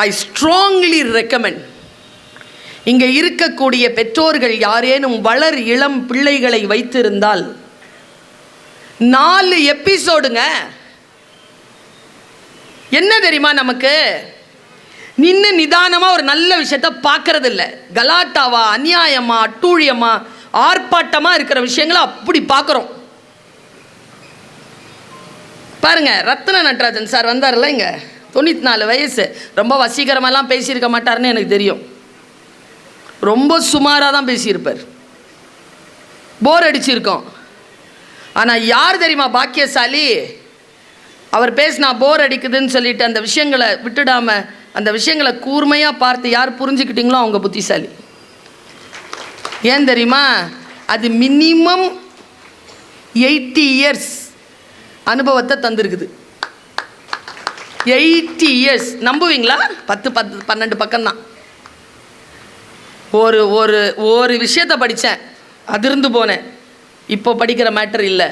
I strongly recommend. இங்கே இருக்கக்கூடிய பெற்றோர்கள் யாரேனும் வளர் இளம் பிள்ளைகளை வைத்திருந்தால் 4 எபிசோடுங்க. என்ன தெரியுமா, நமக்கு நின்று நிதானமாக ஒரு நல்ல விஷயத்த பார்க்கறது இல்லை. கலாட்டாவா, அநியாயமா, அட்டூழியமா, ஆர்ப்பாட்டமாக இருக்கிற விஷயங்களை அப்படி பார்க்குறோம். பாருங்க, ரத்ன நடராஜன் சார் வந்தார்ல, இங்கே 94 வயசு, ரொம்ப வசீகரமாலாம் பேசியிருக்க மாட்டார்னு எனக்கு தெரியும். ரொம்ப சுமாராக தான் பேசியிருப்பார், போர் அடிச்சிருக்கோம். ஆனால் யார் தெரியுமா பாக்கியசாலி? அவர் பேசினா போர் அடிக்குதுன்னு சொல்லிட்டு அந்த விஷயங்களை விட்டுடாம அந்த விஷயங்களை கூர்மையாக பார்த்து யார் புரிஞ்சுக்கிட்டீங்களோ அவங்க புத்திசாலி. ஏன் தெரியுமா? அது மினிமம் 80 இயர்ஸ் அனுபவத்தை தந்திருக்குது. 80 இயர்ஸ். நம்புவீங்களா? 10-12 பக்கம்தான். ஒரு ஒரு ஒரு விஷயத்தை படித்தேன், அதிர்ந்து போனேன். இப்போ படிக்கிற மேட்டர் இல்லை,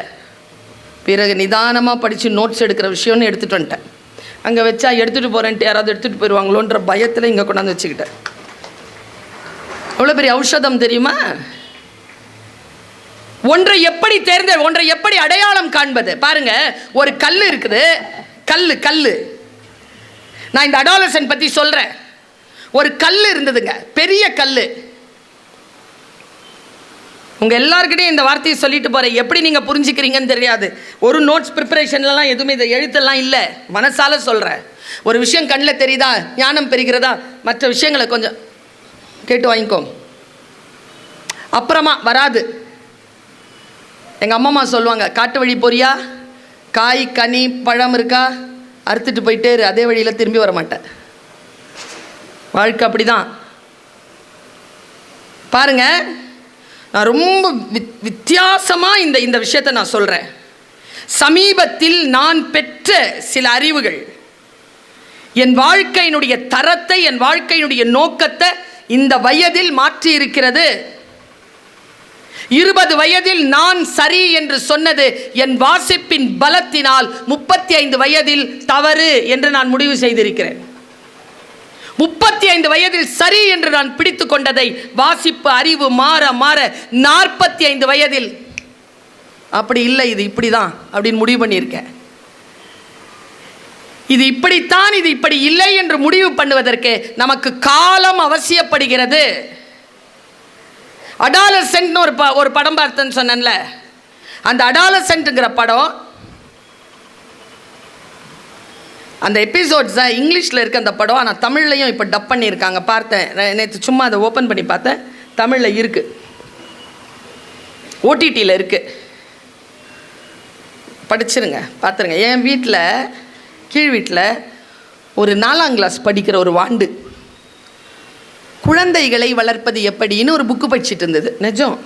பிறகு நிதானமாக படித்து நோட்ஸ் எடுக்கிற விஷயம்னு எடுத்துகிட்டு வந்துட்டேன். அங்கே வச்சா எடுத்துகிட்டு போகிறேன்ட்டு யாராவது எடுத்துகிட்டு போயிடுவாங்களோன்ற பயத்தில் இங்கே கொண்டாந்து வச்சுக்கிட்டேன். எவ்வளோ பெரிய ஔஷதம் தெரியுமா? ஒன்றை எப்படி ஒன்றை எப்படி அடையாளம் காண்பது? பாருங்க, ஒரு கல் இருக்குது. கல்லு நான் இந்த அடாலசன் பற்றி சொல்கிறேன். ஒரு கல் இருந்ததுங்க, பெரிய கல். உங்கள் எல்லாருக்கிட்டையும் இந்த வார்த்தையை சொல்லிட்டு போகிறேன், எப்படி நீங்கள் புரிஞ்சுக்கிறீங்கன்னு தெரியாது. ஒரு நோட்ஸ் ப்ரிப்பரேஷன்லாம் எதுவுமே இதை எழுத்தெல்லாம் இல்லை, மனசால சொல்கிறேன். ஒரு விஷயம் கண்ணில் தெரியுதா, ஞானம் பெறுகிறதா, மற்ற விஷயங்களை கொஞ்சம் கேட்டு வாங்கிக்கோ, அப்புறமா வராது. எங்கள் அம்மா சொல்லுவாங்க, காட்டு வழி போறியா, காய் கனி பழம் இருக்கா, அறுத்துட்டு போயிட்டே இரு, அதே வழியில் திரும்பி வர மாட்டேன். வாழ்க்கை அப்படி தான். பாருங்க, நான் ரொம்ப வித்தியாசமாக இந்த விஷயத்தை நான் சொல்கிறேன். சமீபத்தில் நான் பெற்ற சில அறிவுகள் என் வாழ்க்கையினுடைய தரத்தை, என் வாழ்க்கையினுடைய நோக்கத்தை இந்த வயதில் மாற்றி இருக்கிறது. 20 வயதில் நான் சரி என்று சொன்னது என் வாசிப்பின் பலத்தினால் 35 வயதில் தவறு என்று நான் முடிவு செய்திருக்கிறேன். 35 வயதில் சரி என்று நான் பிடித்து கொண்டதை வாசிப்பு அறிவு மாற மாற 45 வயதில் அப்படி இல்லை, இது இப்படி தான் அப்படின்னு முடிவு பண்ணியிருக்கேன். இது இப்படித்தான், இது இப்படி இல்லை என்று முடிவு பண்ணுவதற்கு நமக்கு காலம் அவசியப்படுகிறது. அடாலசென்ட்னு ஒரு படம் பார்த்தேன்னு சொன்னேன்ல, அந்த அடாலசென்ட்ங்கிற படம், அந்த எபிசோட்ஸ் தான் இங்கிலீஷில் இருக்க அந்த படம். ஆனால் தமிழ்லையும் இப்போ டப் பண்ணியிருக்காங்க. பார்த்தேன் நேற்று, சும்மா அதை ஓப்பன் பண்ணி பார்த்தேன். தமிழில் இருக்குது, ஓடிடியில் இருக்குது, படிச்சிருங்க, பார்த்துருங்க. என் வீட்டில், கீழ் வீட்டில் ஒரு 4ஆம் கிளாஸ் படிக்கிற ஒரு வாண்டு குழந்தைகளை வளர்ப்பது எப்படின்னு ஒரு புக்கு படிச்சுட்டு இருந்தது. நிஜம்,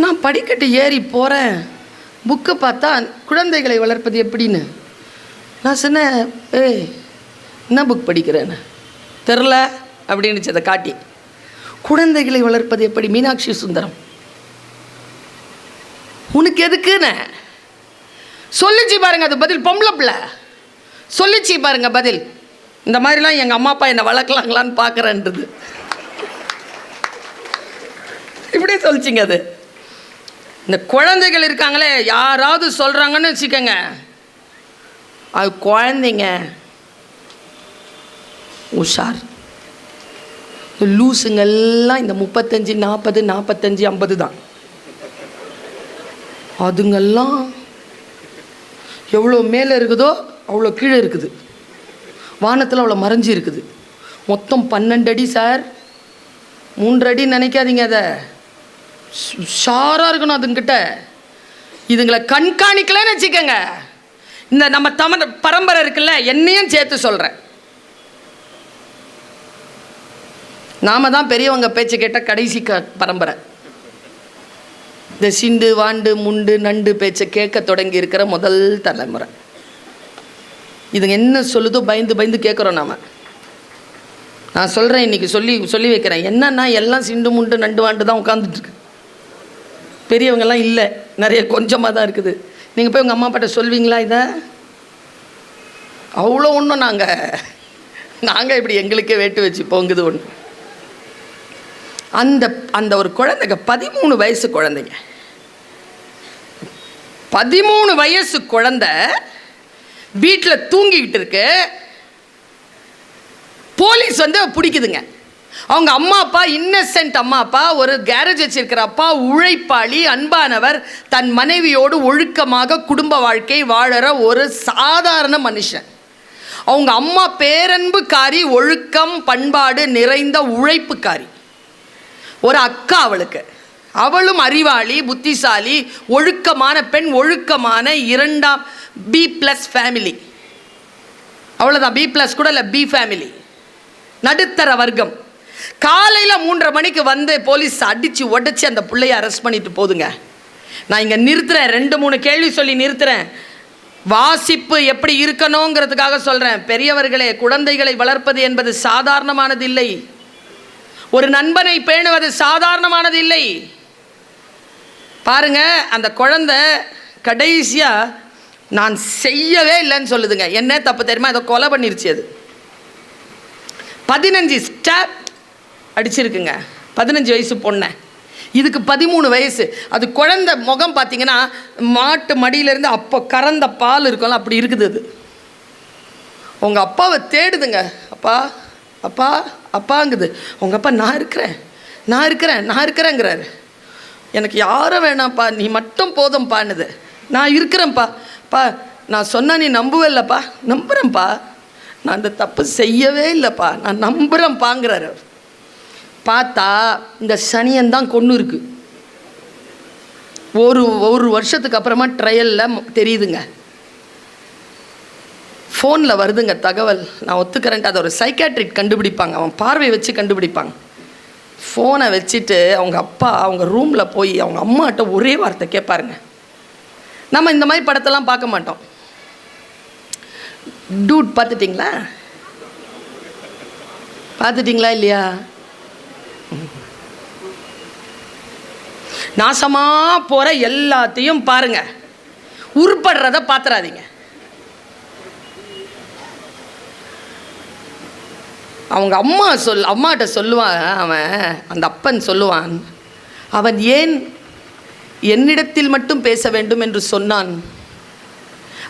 நான் படிக்கட்டு ஏறி போகிறேன், புக்கு பார்த்தா குழந்தைகளை வளர்ப்பது எப்படின்னு. நான் சொன்னேன், ஏய் என்ன புக் படிக்கிறேன்னு தெரில அப்படின்னுச்சு. அதை காட்டி, குழந்தைகளை வளர்ப்பது எப்படி, மீனாட்சி சுந்தரம். உனக்கு எதுக்குன்னு சொல்லிச்சு பாருங்க. அது பதில், பொம்பளை பிள்ளை சொல்லிச்சு பாருங்க பதில். இந்த மாதிரிலாம் எங்கள் அம்மா அப்பா என்னை வளர்க்கலாங்களான்னு பார்க்குறேன்றது. இப்படி சொல்லிச்சிங்க. அது இந்த குழந்தைகள் இருக்காங்களே, யாராவது சொல்கிறாங்கன்னு வச்சுக்கோங்க, அது குழந்தைங்க உஷார். லூசுங்கெல்லாம் இந்த 35, 40, 45, 50 தான். அதுங்கெல்லாம் எவ்வளோ மேலே இருக்குதோ அவ்வளோ கீழே இருக்குது. வானத்தில் அவ்வளோ மறைஞ்சி இருக்குது. மொத்தம் 12 அடி சார், 3 அடி நினைக்காதீங்க. அதை ஷாராக இருக்கணும் அதுங்கிட்ட. இதுங்களை கண்காணிக்கலன்னு வச்சுக்கோங்க, இந்த நம்ம தமிழ் பரம்பரை இருக்குல்ல, என்னையும் சேர்த்து சொல்கிறேன், நாம தான் பெரியவங்க பேச்சு கேட்ட கடைசி பரம்பரை. இந்த சிண்டு வாண்டு முண்டு நண்டு பேச்சை கேட்க தொடங்கி இருக்கிற முதல் தலைமுறை. இதுங்க என்ன சொல்லுதோ பயந்து பயந்து கேட்குறோம் நாம். நான் சொல்கிறேன், இன்றைக்கி சொல்லி வைக்கிறேன், என்னன்னா எல்லாம் சிண்டு முண்டு நண்டு வாண்டு தான் உட்காந்துட்டுருக்கு. பெரியவங்கெல்லாம் இல்லை, நிறைய கொஞ்சமாக தான் இருக்குது. நீங்கள் போய் உங்கள் அம்மா அப்பாட்ட சொல்வீங்களா இதை? அவ்வளோ ஒன்றும் நாங்கள் இப்படி எங்களுக்கே வேட்டு வச்சு போங்குது ஒன்று. அந்த ஒரு குழந்தைங்க 13 வயசு குழந்தைங்க, 13 வயசு குழந்தை வீட்டில் தூங்கிக்கிட்டு இருக்கு. போலீஸ் வந்து பிடிக்குதுங்க. அவங்க அம்மா அப்பா இன்னசென்ட் அம்மா அப்பா, ஒரு கேரேஜ் வச்சிருக்கிற அப்பா, உழைப்பாளி, அன்பானவர், தன் மனைவியோடு ஒழுக்கமாக குடும்ப வாழ்க்கை வாழற ஒரு சாதாரண மனுஷன். அவங்க அம்மா பேரன்புக்காரி, ஒழுக்கம் பண்பாடு நிறைந்த உழைப்புக்காரி. ஒரு அக்கா அவளுக்கு, அவளும் அறிவாளி, புத்திசாலி, ஒழுக்கமான பெண், ஒழுக்கமான 2ஆம் B+ ஃபேமிலி. அவ்வளோதான், B+ கூட இல்லை, B ஃபேமிலி, நடுத்தர வர்க்கம். காலையில் 3:30 மணிக்கு வந்து போலீஸ் அடித்து உடச்சி அந்த பிள்ளையை அரெஸ்ட் பண்ணிட்டு போதுங்க. நான் இங்கே நிறுத்துகிறேன், 2-3 கேள்வி சொல்லி நிறுத்துகிறேன். வாசிப்பு எப்படி இருக்கணுங்கிறதுக்காக சொல்கிறேன். பெரியவர்களே, குழந்தைகளை வளர்ப்பது என்பது சாதாரணமானது இல்லை. ஒரு நண்பனை பேணுவது சாதாரணமானது இல்லை. பாருங்க, அந்த குழந்தை கடைசியாக நான் செய்யவே இல்லைன்னு சொல்லுதுங்க. என்ன தப்பு தெரியுமா? அதை கொலை பண்ணிருச்சு. அது 15 ஸ்டாப் அடிச்சிருக்குங்க. 15 வயசு பொண்ணை, இதுக்கு 13 வயசு. அது குழந்தை முகம் பார்த்தீங்கன்னா மாட்டு மடியிலேருந்து அப்போ கறந்த பால் இருக்கும்ல, அப்படி இருக்குது. அது உங்கள் அப்பாவை தேடுதுங்க. அப்பா அப்பா அப்பாங்குது. உங்கள் அப்பா நான் இருக்கிறேங்கிறாரு. எனக்கு யாரும் வேணாம்ப்பா, நீ மட்டும் போதும்ப்பான்னுது. நான் இருக்கிறேன்ப்பா, பா நான் சொன்னால் நீ நம்புவேல்லப்பா. நம்புகிறேன்ப்பா, நான் அந்த தப்பு செய்யவே இல்லைப்பா, நான் நம்புகிறேன்ப்பாங்கிறாரு. பார்த்தா இந்த சனியன்தான் கொன்று இருக்கு. ஒரு வருஷத்துக்கு அப்புறமா ட்ரையலில் தெரியுதுங்க, ஃபோனில் வருதுங்க தகவல். நான் ஒத்துக்கிறேன்ட்டு அதை ஒரு சைக்காட்ரிக் கண்டுபிடிப்பாங்க, அவன் பார்வை வச்சு கண்டுபிடிப்பாங்க. ஃபோனை வச்சுட்டு அவங்க அப்பா அவங்க ரூமில் போய் அவங்க அம்மாட்ட ஒரே வார்த்தை கேட்பாருங்க. நம்ம இந்த மாதிரி படத்தெல்லாம் பார்க்க மாட்டோம். டூட் பார்த்துட்டிங்களா இல்லையா? நாசமாக போகிற எல்லாத்தையும் பாருங்க, உருப்படுறத பார்த்துறாதீங்க. அவங்க அம்மாட்ட சொல்லுவான், அவன் அந்த அப்பன் சொல்லுவான், அவன் ஏன் என்னிடத்தில் மட்டும் பேச வேண்டும் என்று சொன்னான்?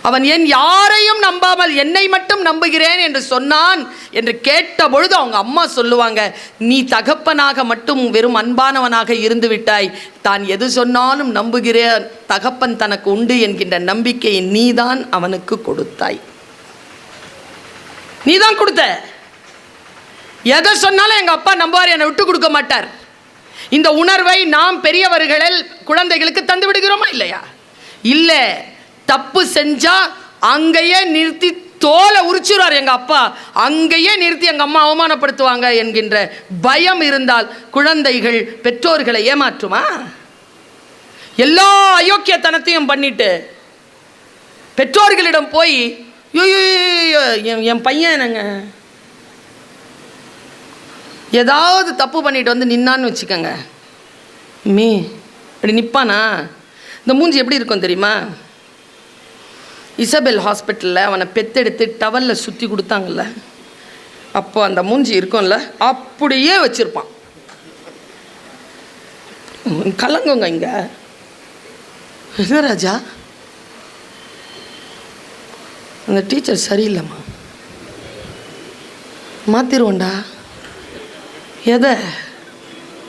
அவன் ஏன் யாரையும் நம்பாமல் என்னை மட்டும் நம்புகிறேன் என்று சொன்னான் என்று கேட்ட பொழுது அவங்க அம்மா சொல்லுவாங்க, நீ தகப்பனாக மட்டும் வெறும் அன்பானவனாக இருந்து விட்டாய், தான் எது சொன்னாலும் நம்புகிற தகப்பன் தனக்கு உண்டு என்கின்ற நம்பிக்கையை நீதான் அவனுக்கு கொடுத்தாய். நீதான் கொடுத்த. எதை சொன்னாலும் எங்க அப்பா நம்புவார், என்னை விட்டு கொடுக்க மாட்டார். இந்த உணர்வை நாம் பெரியவர்கள் குழந்தைகளுக்கு தந்து விடுகிறோமா இல்லையா? இல்லை, தப்பு செஞ்சா அங்கேயே நிறுத்தி தோலை உரிச்சுறார் எங்க அப்பா, அங்கேயே நிறுத்தி எங்க அம்மா அவமானப்படுத்துவாங்க என்கின்ற பயம் இருந்தால் குழந்தைகள் பெற்றோர்களை ஏமாற்றுமா? எல்லா அயோக்கியத்தனத்தையும் பண்ணிட்டு பெற்றோர்களிடம் போய் என் பையன் என்னங்க ஏதாவது தப்பு பண்ணிட்டு வந்து நின்னான்னு வச்சுக்கோங்க, அப்படி நிற்பானா? இந்த மூஞ்சி எப்படி இருக்கும் தெரியுமா? இசபெல் ஹாஸ்பிட்டலில் அவனை பெத்தெடுத்து டவலில் சுற்றி கொடுத்தாங்கல்ல, அப்போ அந்த மூஞ்சி இருக்கும்ல, அப்படியே வச்சுருப்பான். கலங்குங்க இங்கே. என்ன ராஜா, அந்த டீச்சர் சரியில்லைம்மா, மாற்றிடுவோண்டா. எதை?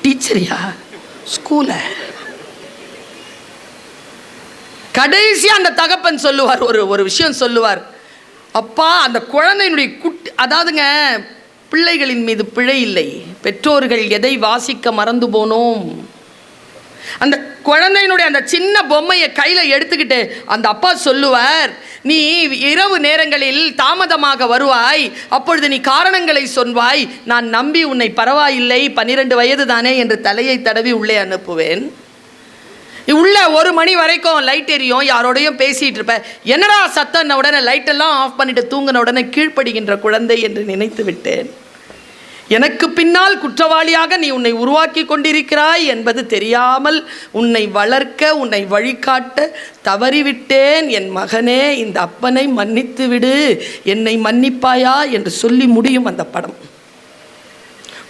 டீச்சரியா? ஸ்கூலை? கடைசி அந்த தகப்பன் சொல்லுவார், ஒரு விஷயம் சொல்லுவார், அப்பா அந்த குழந்தையினுடைய அதாவதுங்க, பிள்ளைகளின் மீது பிழை இல்லை, பெற்றோர்கள் எதை வாசிக்க மறந்து போனோம். அந்த குழந்தையினுடைய அந்த சின்ன பொம்மையை கையில் எடுத்துக்கிட்டு அந்த அப்பா சொல்லுவார், நீ இரவு நேரங்களில் தாமதமாக வருவாய், அப்பொழுது நீ காரணங்களை சொல்வாய், நான் நம்பி உன்னை பரவாயில்லை 12 வயது தானே என்று தலையை தடவி உள்ளே அனுப்புவேன். உள்ள 1 மணி வரைக்கும் லைட் எரியும், யாரோடையும் பேசிகிட்டு இருப்பேன், என்னடா சத்தம் உடனே லைட்டெல்லாம் ஆஃப் பண்ணிட்டு தூங்கின உடனே கீழ்ப்படுகின்ற குழந்தை என்று நினைத்து விட்டேன். எனக்கு பின்னால் குற்றவாளியாக நீ உன்னை உருவாக்கி கொண்டிருக்கிறாய் என்பது தெரியாமல் உன்னை வளர்க்க, உன்னை வழிகாட்ட தவறிவிட்டேன். என் மகனே, இந்த அப்பனை மன்னித்து விடு, என்னை மன்னிப்பாயா என்று சொல்லி முடியும் அந்த படம்.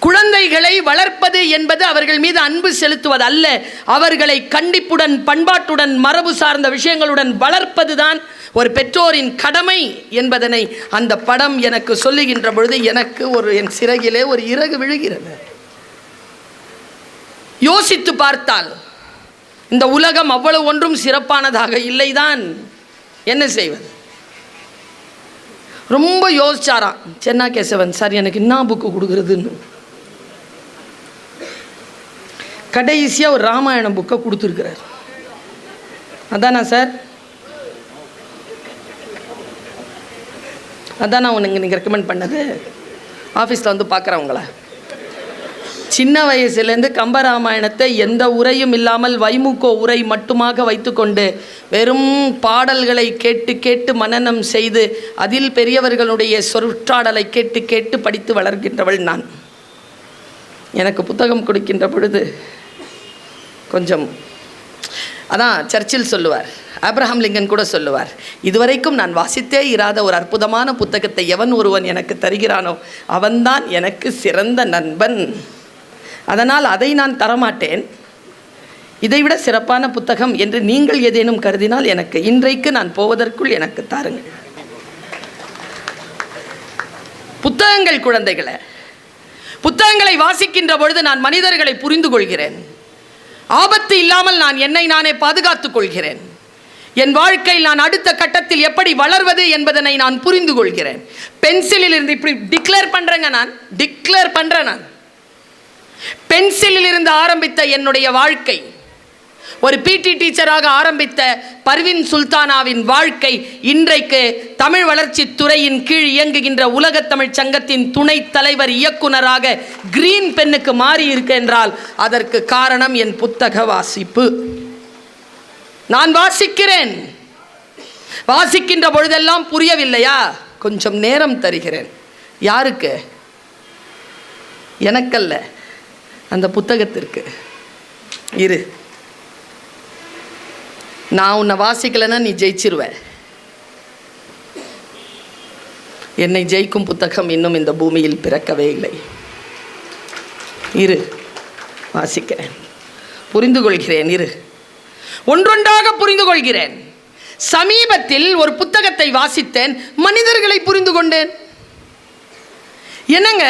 குழந்தைகளை வளர்ப்பது என்பது அவர்கள் மீது அன்பு செலுத்துவது அல்ல, அவர்களை கண்டிப்புடன், பண்பாட்டுடன், மரபு சார்ந்த விஷயங்களுடன் வளர்ப்பதுதான் ஒரு பெற்றோரின் கடமை என்பதனை அந்த படம் எனக்கு சொல்லுகின்ற பொழுது எனக்கு என் சிறகிலே ஒரு இறகு விழுகிறது. யோசித்து பார்த்தால் இந்த உலகம் அவ்வளவு ஒன்றும் சிறப்பானதாக இல்லைதான். என்ன செய்வது? ரொம்ப யோசிச்சாராம் சென்னா கேசவன் சார், எனக்கு என்ன புக்கு கொடுக்குறதுன்னு. கடைசியாக ஒரு ராமாயணம் புக்கை கொடுத்துருக்கிறார். அதானா சார்? அதான் நான் உனக்கு நீங்கள் ரெக்கமெண்ட் பண்ணது. ஆஃபீஸில் வந்து பார்க்குறவங்கள சின்ன வயசுலேருந்து கம்பராமாயணத்தை எந்த உரையும் இல்லாமல் வைமுகோ உரை மட்டுமாக வைத்துக்கொண்டு வெறும் பாடல்களை கேட்டு கேட்டு மனனம் செய்து அதில் பெரியவர்களுடைய சொற்றாடலை கேட்டு கேட்டு படித்து வளர்கின்றவள் நான். எனக்கு புத்தகம் கொடுக்கின்ற பொழுது கொஞ்சம் அதான் சர்ச்சில் சொல்லுவார், ஆப்ரஹாம் லிங்கன் கூட சொல்லுவார், இதுவரைக்கும் நான் வாசித்தே இராத ஒரு அற்புதமான புத்தகத்தை எவன் ஒருவன் எனக்கு தருகிறானோ அவன்தான் எனக்கு சிறந்த நண்பன். அதனால் அதை நான் தரமாட்டேன், இதைவிட சிறப்பான புத்தகம் என்று நீங்கள் ஏதேனும் கருதினால் எனக்கு இன்றைக்கு நான் போவதற்குள் எனக்கு தாருங்கள். புத்தகங்கள் குழந்தைகளை, புத்தகங்களை வாசிக்கின்ற பொழுது நான் மனிதர்களை புரிந்து கொள்கிறேன். ஆபத்து இல்லாமல் நான் என்னை நானே பாதுகாத்துக் கொள்கிறேன். என் வாழ்க்கையில் நான் அடுத்த கட்டத்தில் எப்படி வளர்வது என்பதனை நான் புரிந்து கொள்கிறேன். பென்சிலில் இருந்து இப்படி டிக்ளேர் பண்றேங்க, நான் டிக்ளேர் பண்றேன். நான் பென்சிலில் இருந்து ஆரம்பித்த என்னுடைய வாழ்க்கை, ஒரு பிடி டீச்சராக ஆரம்பித்த பர்வின் சுல்தானாவின் வாழ்க்கை இன்றைக்கு தமிழ் வளர்ச்சி துறையின் கீழ் இயங்குகின்ற உலகத் தமிழ் சங்கத்தின் துணைத் தலைவர் இயக்குனராக கிரீன் பென்னுக்கு மாறி இருக்கு என்றால் அதற்கு காரணம் என் புத்தக வாசிப்பு. நான் வாசிக்கிறேன், வாசிக்கின்ற பொழுதெல்லாம் புரியவில்லையா, கொஞ்சம் நேரம் தருகிறேன். யாருக்கு? எனக்கல்ல, அந்த புத்தகத்திற்கு. இரு, நான் உன்னை வாசிக்கலைன்னா நீ ஜெயிச்சிருவ. என்னை ஜெயிக்கும் புத்தகம் இன்னும் இந்த பூமியில் பிறக்கவே இல்லை. இரு, வாசிக்கிறேன், புரிந்து கொள்கிறேன். இரு, ஒன்றொன்றாக புரிந்து கொள்கிறேன். சமீபத்தில் ஒரு புத்தகத்தை வாசித்தேன், மனிதர்களை புரிந்து கொண்டேன். என்னங்க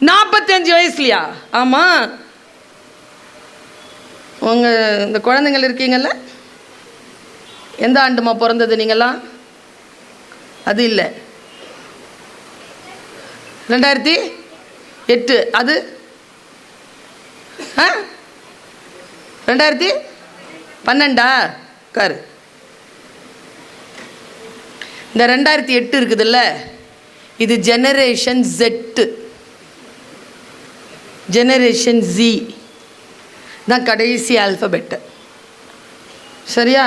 45 வயசுலையா? ஆமாம். உங்கள் இந்த குழந்தைங்கள் இருக்கீங்கள்ல, எந்த ஆண்டுமா பிறந்தது நீங்கள்லாம்? அது இல்லை, 2008. அது 2012 காரு. இந்த 2008 இருக்குதுல்ல, இது ஜெனரேஷன் Z, ஜெனரேஷன் Z தான் கடைசி ஆல்ஃபபெட்டு. சரியா?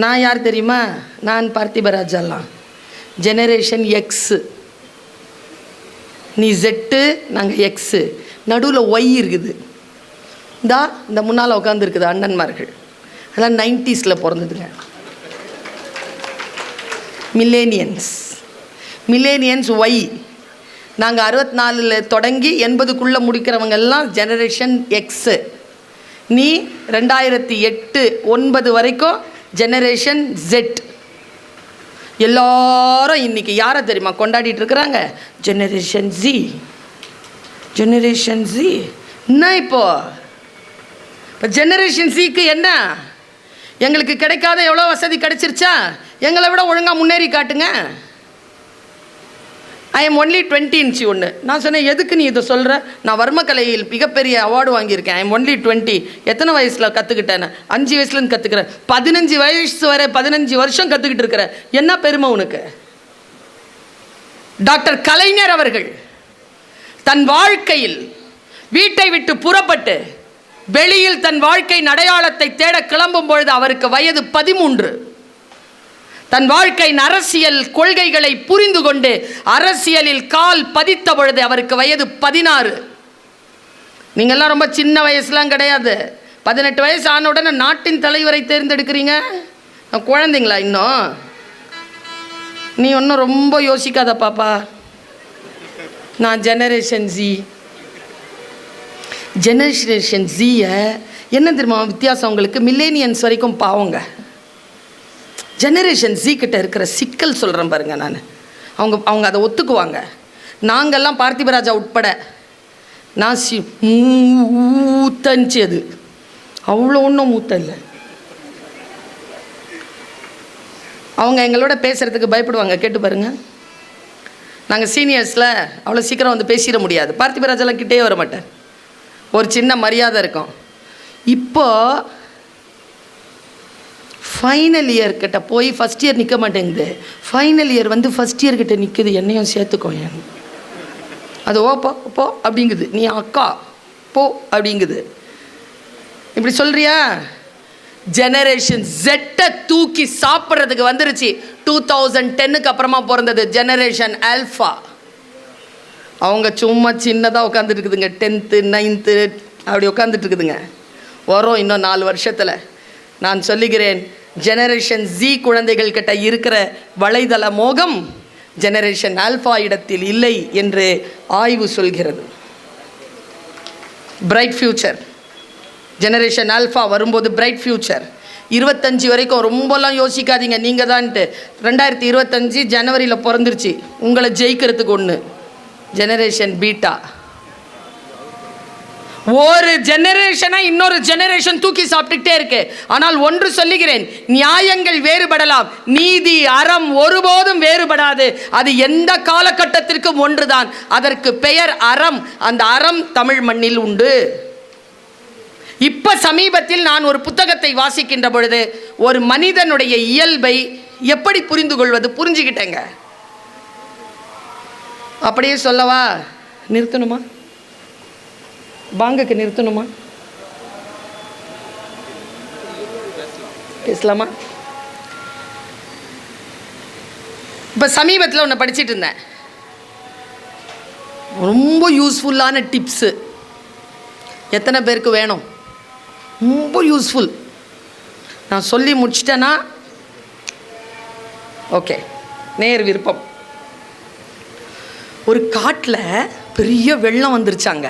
நான் யார் தெரியுமா? நான் பார்த்திபராஜெல்லாம் ஜெனரேஷன் எக்ஸு. நீ Z, நாங்கள் எக்ஸு. நடுவில் ஒய் இருக்குது. இந்த முன்னால் உட்காந்துருக்குது அண்ணன்மார்கள், அதெல்லாம் 90s பிறந்ததுங்க. மில்லேனியன்ஸ் ஒய். நாங்கள் 64 தொடங்கி 80க்குள்ளே முடிக்கிறவங்கெல்லாம் ஜெனரேஷன் எக்ஸு. நீ 2008, 9 வரைக்கும் ஜெனரேஷன் Z. எல்லாரும் இன்னைக்கு யாரை தெரியுமா கொண்டாடிட்டு இருக்கிறாங்க? Generation Z. ஜெனரேஷன் Z என்ன இப்போ ஜெனரேஷன் Zக்கு என்ன? எங்களுக்கு கிடைக்காத எவ்வளோ வசதி கிடைச்சிருச்சா? எங்களை விட ஒழுங்காக முன்னேறி காட்டுங்க. ஐ எம் ஒன்லி 20 ஒன்று. நான் சொன்னேன், எதுக்கு நீ இதை சொல்கிற? நான் வர்மக்கலையில் மிகப்பெரிய அவார்டு வாங்கியிருக்கேன். I am only 20. எத்தனை வயசில் கற்றுக்கிட்டேன்? 5 வயசுலேருந்து கற்றுக்கிறேன். 15 வயசு வரை 15 வருஷம் கற்றுக்கிட்டு இருக்கிற. என்ன பெருமை உனக்கு? டாக்டர் கலைஞர் அவர்கள் தன் வாழ்க்கையில் வீட்டை விட்டு புறப்பட்டு வெளியில் தன் வாழ்க்கை அடையாளத்தை தேட கிளம்பும் பொழுது அவருக்கு வயது 13. தன் வாழ்க்கையின் அரசியல் கொள்கைகளை புரிந்து கொண்டு அரசியலில் கால் பதித்த பொழுது அவருக்கு வயது 16. நீங்கள்லாம் ரொம்ப சின்ன வயசுலாம் கிடையாது. 18 வயசு ஆன உடனே நாட்டின் தலைவரை தேர்ந்தெடுக்கிறீங்க. குழந்தைங்களா இன்னும்? நீ ஒன்றும் ரொம்ப யோசிக்காத பாப்பா. நான் ஜெனரேஷன் Z. ஜெனரேஷன் Z என்ன தெரியுமா வித்தியாசம் உங்களுக்கு? மில்லேனியன்ஸ் வரைக்கும் பாவங்க. ஜெனரேஷன் Z கிட்ட இருக்கிற சிக்கல் சொல்கிறேன் பாருங்க. நான் அவங்க அதை ஒத்துக்குவாங்க. நாங்கள்லாம் பார்த்திபராஜா உட்பட நான் மூத்தஞ்சு. அது அவ்வளோ ஒன்றும் மூத்த இல்லை. அவங்க எங்களோட பேசுகிறதுக்கு பயப்படுவாங்க. கேட்டு பாருங்க. நாங்கள் சீனியர்ஸில் அவ்வளோ சீக்கிரம் வந்து பேசிட முடியாது. பார்த்திபராஜெல்லாம் கிட்டே வர மாட்டேன். ஒரு சின்ன மரியாதை இருக்கும். இப்போ ஃபைனல் இயர் கிட்ட போய் ஃபஸ்ட் இயர் நிற்க மாட்டேங்குது. ஃபைனல் இயர் வந்து ஃபஸ்ட் இயர் கிட்ட நிற்குது. என்னையும் சேர்த்துக்கோ. அது ஓப்போ போ அப்படிங்குது. நீ அக்கா போ அப்படிங்குது. இப்படி சொல்கிறியா? ஜெனரேஷன் Z தூக்கி சாப்பிட்றதுக்கு வந்துருச்சு. 2010க்கு அப்புறமா பிறந்தது ஜெனரேஷன் ஆல்ஃபா. அவங்க சும்மா சின்னதாக உட்காந்துட்டு இருக்குதுங்க. 10th 9th அப்படி உட்காந்துட்டு இருக்குதுங்க. வரும் இன்னும் 4 வருஷத்தில். நான் சொல்லுகிறேன், ஜெனரேஷன் Z குழந்தைகள் கிட்ட இருக்கிற வலைதள மோகம் ஜெனரேஷன் ஆல்ஃபா இடத்தில் இல்லை என்று ஆய்வு சொல்கிறது. Bright future. ஜெனரேஷன் ஆல்ஃபா வரும்போது பிரைட் ஃபியூச்சர். 25 வரைக்கும் ரொம்பலாம் யோசிக்காதீங்க நீங்கள் தான்ட்டு. 2025 ஜனவரியில் பிறந்துருச்சு. உங்களை ஜெயிக்கிறதுக்கு ஒன்று ஜெனரேஷன் பீட்டா. ஒரு ஜெனரேஷனை இன்னொரு ஜெனரேஷன் தூக்கி சாப்பிட்டுட்டே இருக்கு. ஆனால் ஒன்று சொல்லுகிறேன், நியாயங்கள் வேறுபடலாம், நீதி அறம் ஒருபோதும் வேறுபடாது. அது எந்த காலகட்டத்திற்கும் ஒன்றுதான். அதற்கு பெயர் அறம். அந்த அறம் தமிழ் மண்ணில் உண்டு. இப்ப சமீபத்தில் நான் ஒரு புத்தகத்தை வாசிக்கின்ற பொழுது ஒரு மனிதனுடைய இயல்பை எப்படி புரிந்து கொள்வது புரிஞ்சுக்கிட்டேங்க. அப்படியே சொல்லவா? நிறுத்தணுமா? பாங்குக்கு நிறுத்தணுமா? பேசலாமா? இப்போ சமீபத்தில் ஒன்று படிச்சுட்டு இருந்தேன். ரொம்ப யூஸ்ஃபுல்லான டிப்ஸு. எத்தனை பேருக்கு வேணும்? ரொம்ப யூஸ்ஃபுல். நான் சொல்லி முடிச்சிட்டேன்னா ஓகே, நேர் விருப்பம். ஒரு காட்டில் பெரிய வெள்ளம் வந்துருச்சாங்க.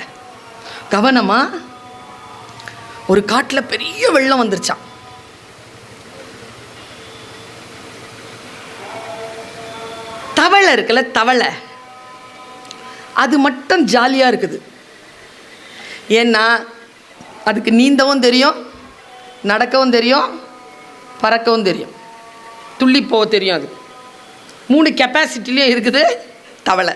கவனமாக, ஒரு காட்டில் பெரிய வெள்ளம் வந்துருச்சான். தவளை இருக்குல்ல, தவளை, அது மட்டும் ஜாலியாக இருக்குது. ஏன்னா அதுக்கு நீந்தவும் தெரியும், நடக்கவும் தெரியும், பறக்கவும் தெரியும், துள்ளி போக தெரியும். அது 3 கெப்பாசிட்டிலையும் இருக்குது தவளை.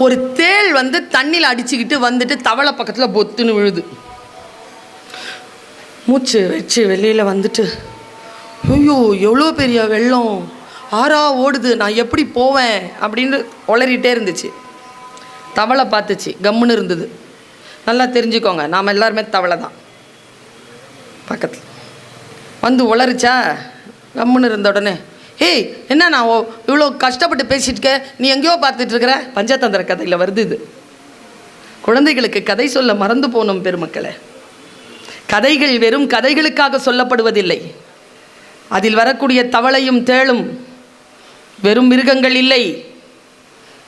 ஒரு தேள் வந்து தண்ணியில் அடிச்சுக்கிட்டு வந்துட்டு தவளை பக்கத்தில் பொத்துன்னு விழுது. மூச்சு வச்சு வெளியில் வந்துட்டு, ஐயோ எவ்வளோ பெரிய வெள்ளம், ஆறா ஓடுது, நான் எப்படி போவேன் அப்படின்னு உளறிட்டே இருந்துச்சு. தவளை பார்த்துச்சு, கம்முன்னு இருந்தது. நல்லா தெரிஞ்சுக்கோங்க, நாம் எல்லாருமே தவளை தான். பக்கத்தில் வந்து உளறிச்சா, கம்முன்னு இருந்த உடனே, ஏய் என்ன நான் இவ்வளோ கஷ்டப்பட்டு பேசிட்டுக்க, நீ எங்கேயோ பார்த்துட்ருக்கிற. பஞ்சதந்திர கதையில் வருது இது. குழந்தைகளுக்கு கதை சொல்ல மறந்து போனோம் பெருமக்களே. கதைகள் வெறும் கதைகளுக்காக சொல்லப்படுவதில்லை. அதில் வரக்கூடிய தவளையும் தேளும் வெறும் மிருகங்கள் இல்லை,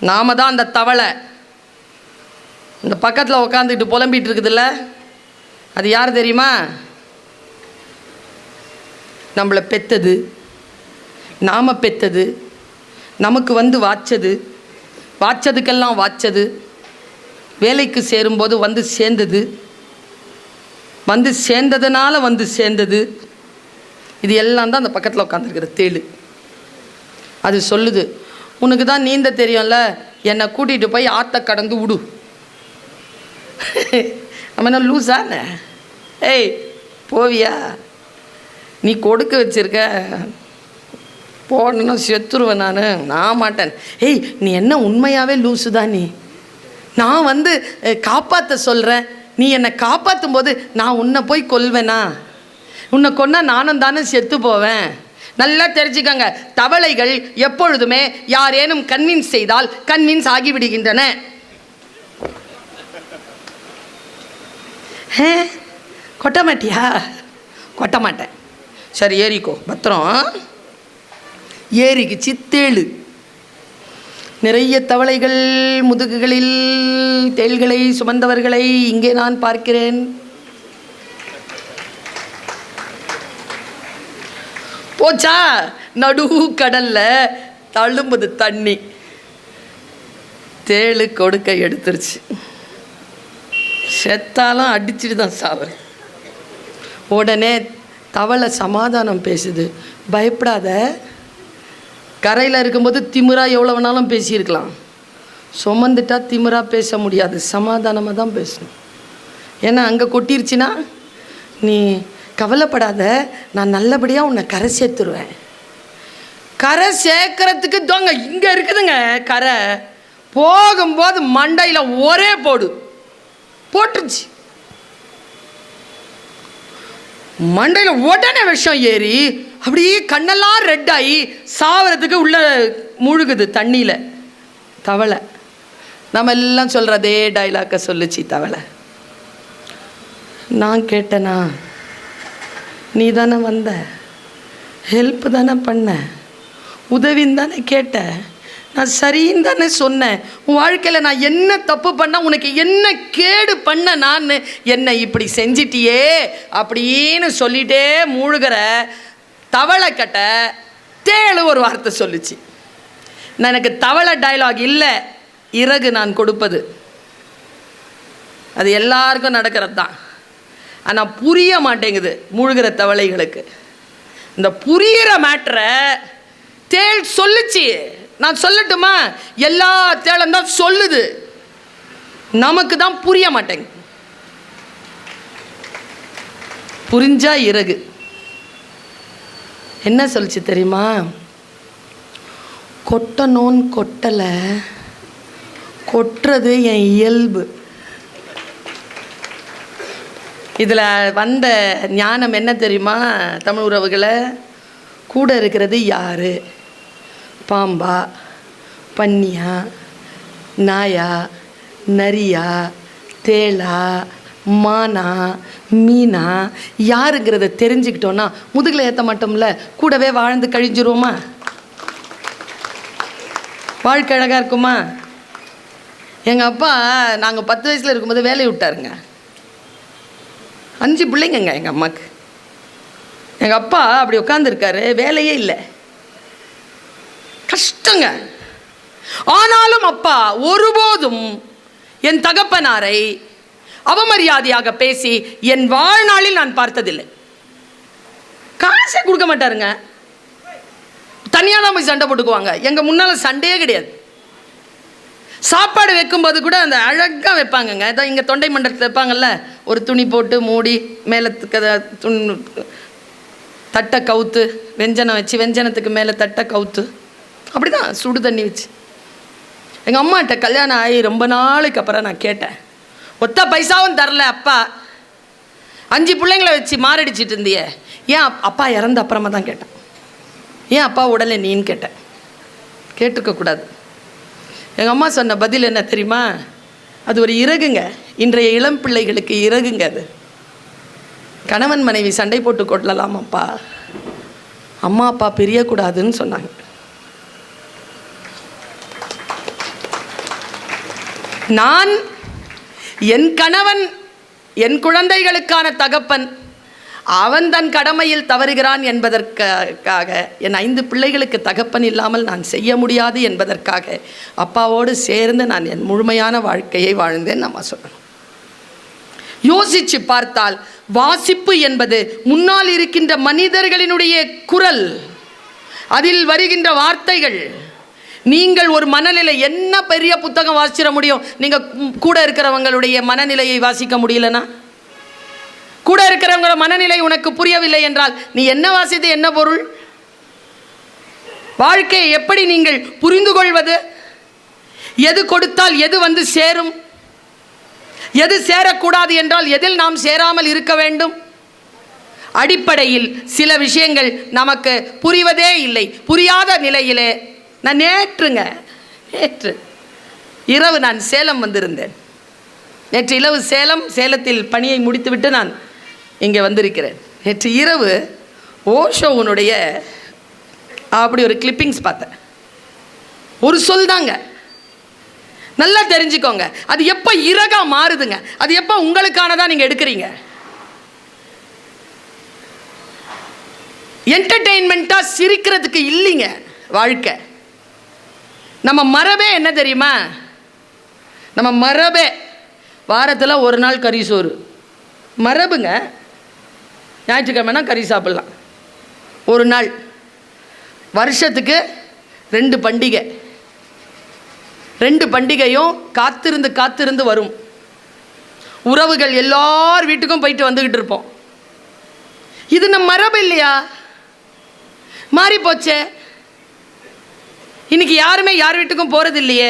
நாம தான் அந்த தவளை. இந்த பக்கத்தில் உட்காந்துக்கிட்டு புலம்பிகிட்டு இருக்குதுல்ல, அது யார் தெரியுமா? நம்மளை பெத்தது, நாம் பெத்தது, நமக்கு வந்து வாச்சது, வாச்சதுக்கெல்லாம் வாச்சது, வேலைக்கு சேரும்போது வந்து சேர்ந்தது, வந்து சேர்ந்ததுனால வந்து சேர்ந்தது. இது எல்லாம் தான் அந்த பக்கத்தில் உட்காந்துருக்குற தேள். அது சொல்லுது, உனக்கு தான் நீந்த தெரியும்ல, என்னை கூட்டிகிட்டு போய் ஆற்ற கடந்து விடு. நம்ம என்ன லூஸான? ஏய் போவியா? நீ கொடுக்க வச்சிருக்க, போடணுன்னா செத்துருவேன் நான் மாட்டேன். ஏய் நீ என்ன உண்மையாகவே லூஸு தான் நீ. நான் வந்து காப்பாற்ற சொல்கிறேன், நீ என்னை காப்பாற்றும் போது நான் உன்னை போய் கொல்வேனா? உன்னை கொன்னா நானும் தானே செத்து போவேன். நல்லா தெரிஞ்சுக்கங்க, தவளைகள் எப்பொழுதுமே யாரேனும் கன்வின்ஸ் செய்தால் கன்வின்ஸ் ஆகிவிடுகின்றன. கொட்ட மாட்டியா? கொட்ட மாட்டேன். சரி ஏறிக்கோ, பத்திரம். ஏறிக்குச்சு தேள். நிறைய தவளைகள் முதுகுகளில் தேள்களை சுமந்தவர்களை இங்கே நான் பார்க்கிறேன். போச்சா நடு கடல்ல தழும்புது தண்ணி. தேள் கொடுக்க எடுத்துருச்சு. செத்தாலும் அடிச்சுட்டு தான் சாவர. உடனே தவளை சமாதானம் பேசுது, பயப்படாத. கரையில் இருக்கும்போது திமிரா எவ்வளோ வேணாலும் பேசியிருக்கலாம், சுமந்துட்டா திமிரா பேச முடியாது, சமாதானமாக தான் பேசணும். ஏன்னா அங்கே கொட்டிருச்சுன்னா நீ கவலைப்படாத, நான் நல்லபடியாக உன்னை கரை சேர்த்துருவேன். கரை சேர்க்கறதுக்கு தோங்க இங்கே இருக்குதுங்க கரை. போகும்போது மண்டையில் ஒரே போட்டுருச்சு. மண்டையில் உடனே விஷம் ஏறி அப்படியே கண்ணெல்லாம் ரெட் ஆகி சாவறதுக்கு உள்ள முழுகுது தண்ணியில் தவளை. நம்ம எல்லாம் சொல்கிறதே டைலாக்கை சொல்லுச்சு தவளை. நான் கேட்டேனா? நீ தானே வந்த, ஹெல்ப் தானே பண்ண, உதவின்னு தானே கேட்ட, நான் சரின்னு தானே சொன்னேன். உன் வாழ்க்கையில் நான் என்ன தப்பு பண்ண, உனக்கு என்ன கேடு பண்ண, நான் என்னை இப்படி செஞ்சிட்டியே அப்படின்னு சொல்லிட்டே மூழ்கிற தவளை கட்ட தேள் ஒரு வார்த்தை சொல்லிச்சு. நான் எனக்கு தவளை டைலாக் இல்லை, இறகு நான் கொடுப்பது. அது எல்லாருக்கும் நடக்கிறது தான். ஆனால் புரிய மாட்டேங்குது மூழ்கிற தவளைகளுக்கு. இந்த புரிகிற மேட்ரை தேள் சொல்லுச்சு. நான் சொல்லட்டுமா? எல்லா தேளும் தான் சொல்லுது, நமக்கு தான் புரிய மாட்டேங்குது. புரிஞ்சா இறகு என்ன சொல்லிச்சு தெரியுமா? கொட்டணும்னு கொட்டலை, கொட்டுறது என் இயல்பு. இதில் வந்த ஞானம் என்ன தெரியுமா தமிழ் உறவுகளை? கூட இருக்கிறது யார்? பாம்பா, பன்னியா, நாயா, நரியா, தேளா, மானா, மீனா, யாருங்கிறத தெரிஞ்சுக்கிட்டோன்னா முதுகில் ஏற்ற மாட்டோம்ல, கூடவே வாழ்ந்து கழிஞ்சிருவோமா? வாழ்க்கை அழகாக இருக்குமா? எங்கள் அப்பா நாங்கள் 10 வயசில் இருக்கும்போது வேலையை விட்டாருங்க. 5 பிள்ளைங்கங்க எங்கள் அம்மாவுக்கு. எங்கள் அப்பா அப்படி உட்காந்துருக்காரு, வேலையே இல்லை. கஷ்டங்க. ஆனாலும் அப்பா ஒருபோதும் என் தகப்பனாரை அவமரியாதையாக பேசி என் வாழ்நாளில் நான் பார்த்ததில்லை. காசே கொடுக்க மாட்டாருங்க. தனியாக தான் போய் சண்டை போட்டுக்குவாங்க. எங்கள் முன்னால் சண்டையே கிடையாது. சாப்பாடு வைக்கும்போது கூட அந்த அழகாக வைப்பாங்கங்க. இதான் இங்கே தொண்டை மண்டலத்தில் வைப்பாங்கல்ல, ஒரு துணி போட்டு மூடி மேலே தட்டை கவுத்து வெஞ்சனம் வச்சு, வெஞ்சனத்துக்கு மேலே தட்டை கவுத்து அப்படி தான் சுடு தண்ணி வச்சு. எங்கள் அம்மாட்ட கல்யாணம் ஆகி ரொம்ப நாளைக்கு அப்புறம் நான் கேட்டேன், ஒத்த பைசாவும் தரல அப்பா, 5 பிள்ளைங்களை வச்சு மாரடிச்சிட்டு இருந்தியே, ஏன் அப்பா இறந்த அப்புறமா தான் கேட்டேன், ஏன் அப்பா உடலை நீன்னு கேட்டேன். கேட்டுருக்கக்கூடாது. எங்கள் அம்மா சொன்ன பதில் என்ன தெரியுமா? அது ஒரு இறகுங்க. இன்றைய இளம் பிள்ளைகளுக்கு இறகுங்க அது. கணவன் மனைவி சண்டை போட்டு கொள்ளலாமாப்பா, அம்மா அப்பா பிரியக்கூடாதுன்னு சொன்னாங்க. நான் என் கணவன் என் குழந்தைகளுக்கான தகப்பன், அவன் தன் கடமையில் தவறுகிறான் என்பதற்காக, என் 5 பிள்ளைகளுக்கு தகப்பன் இல்லாமல் நான் செய்ய முடியாது என்பதற்காக அப்பாவோடு சேர்ந்து நான் என் முழுமையான வாழ்க்கையை வாழ்ந்தேன் நம்ம சொல்லணும். யோசிச்சு பார்த்தால் வாசிப்பு என்பது முன்னால் இருக்கின்ற மனிதர்களினுடைய குரல், அதில் வருகின்ற வார்த்தைகள். நீங்கள் ஒரு மனநிலை, என்ன பெரிய புத்தகம் வாசிச்சிட முடியும்? நீங்கள் கூட இருக்கிறவங்களுடைய மனநிலையை வாசிக்க முடியலனா, கூட இருக்கிறவங்கள மனநிலை உனக்கு புரியவில்லை என்றால் நீ என்ன வாசித்து என்ன பொருள்? வாழ்க்கையை எப்படி நீங்கள் புரிந்து கொள்வது? எது கொடுத்தால் எது வந்து சேரும், எது சேரக்கூடாது என்றால் எதில் நாம் சேராமல் இருக்க வேண்டும்? அடிப்படையில் சில விஷயங்கள் நமக்கு புரிவதே இல்லை. புரியாத நிலையிலே நான் நேற்று இரவு நான் சேலம் வந்திருந்தேன். நேற்று இரவு சேலத்தில் பணியை முடித்துவிட்டு நான் இங்கே வந்திருக்கிறேன். நேற்று இரவு ஓஷோவுனுடைய அப்படி ஒரு கிளிப்பிங்ஸ் பார்த்தேன். ஒரு சொல் தாங்க, நல்லா தெரிஞ்சுக்கோங்க. அது எப்போ இறகா மாறுதுங்க, அது எப்போ உங்களுக்கானதான் நீங்கள் எடுக்கிறீங்க. என்டர்டெயின்மெண்ட்டாக சிரிக்கிறதுக்கு இல்லைங்க வாழ்க்கை. நம்ம மரபே என்ன தெரியுமா? நம்ம மரபே வாரத்தில் ஒரு நாள் கறி சோறு மரபுங்க. ஞாயிற்றுக்கிழமைனா கறி சாப்பிட்லாம். ஒரு நாள், வருஷத்துக்கு 2 பண்டிகை. 2 பண்டிகையும் காத்திருந்து வரும். உறவுகள் எல்லார் வீட்டுக்கும் போயிட்டு வந்துக்கிட்டு இருப்போம். இது நம்ம மரபு இல்லையா? மாறி போச்சே. இன்னைக்கு யாருமே யார் வீட்டுக்கும் போகிறது இல்லையே.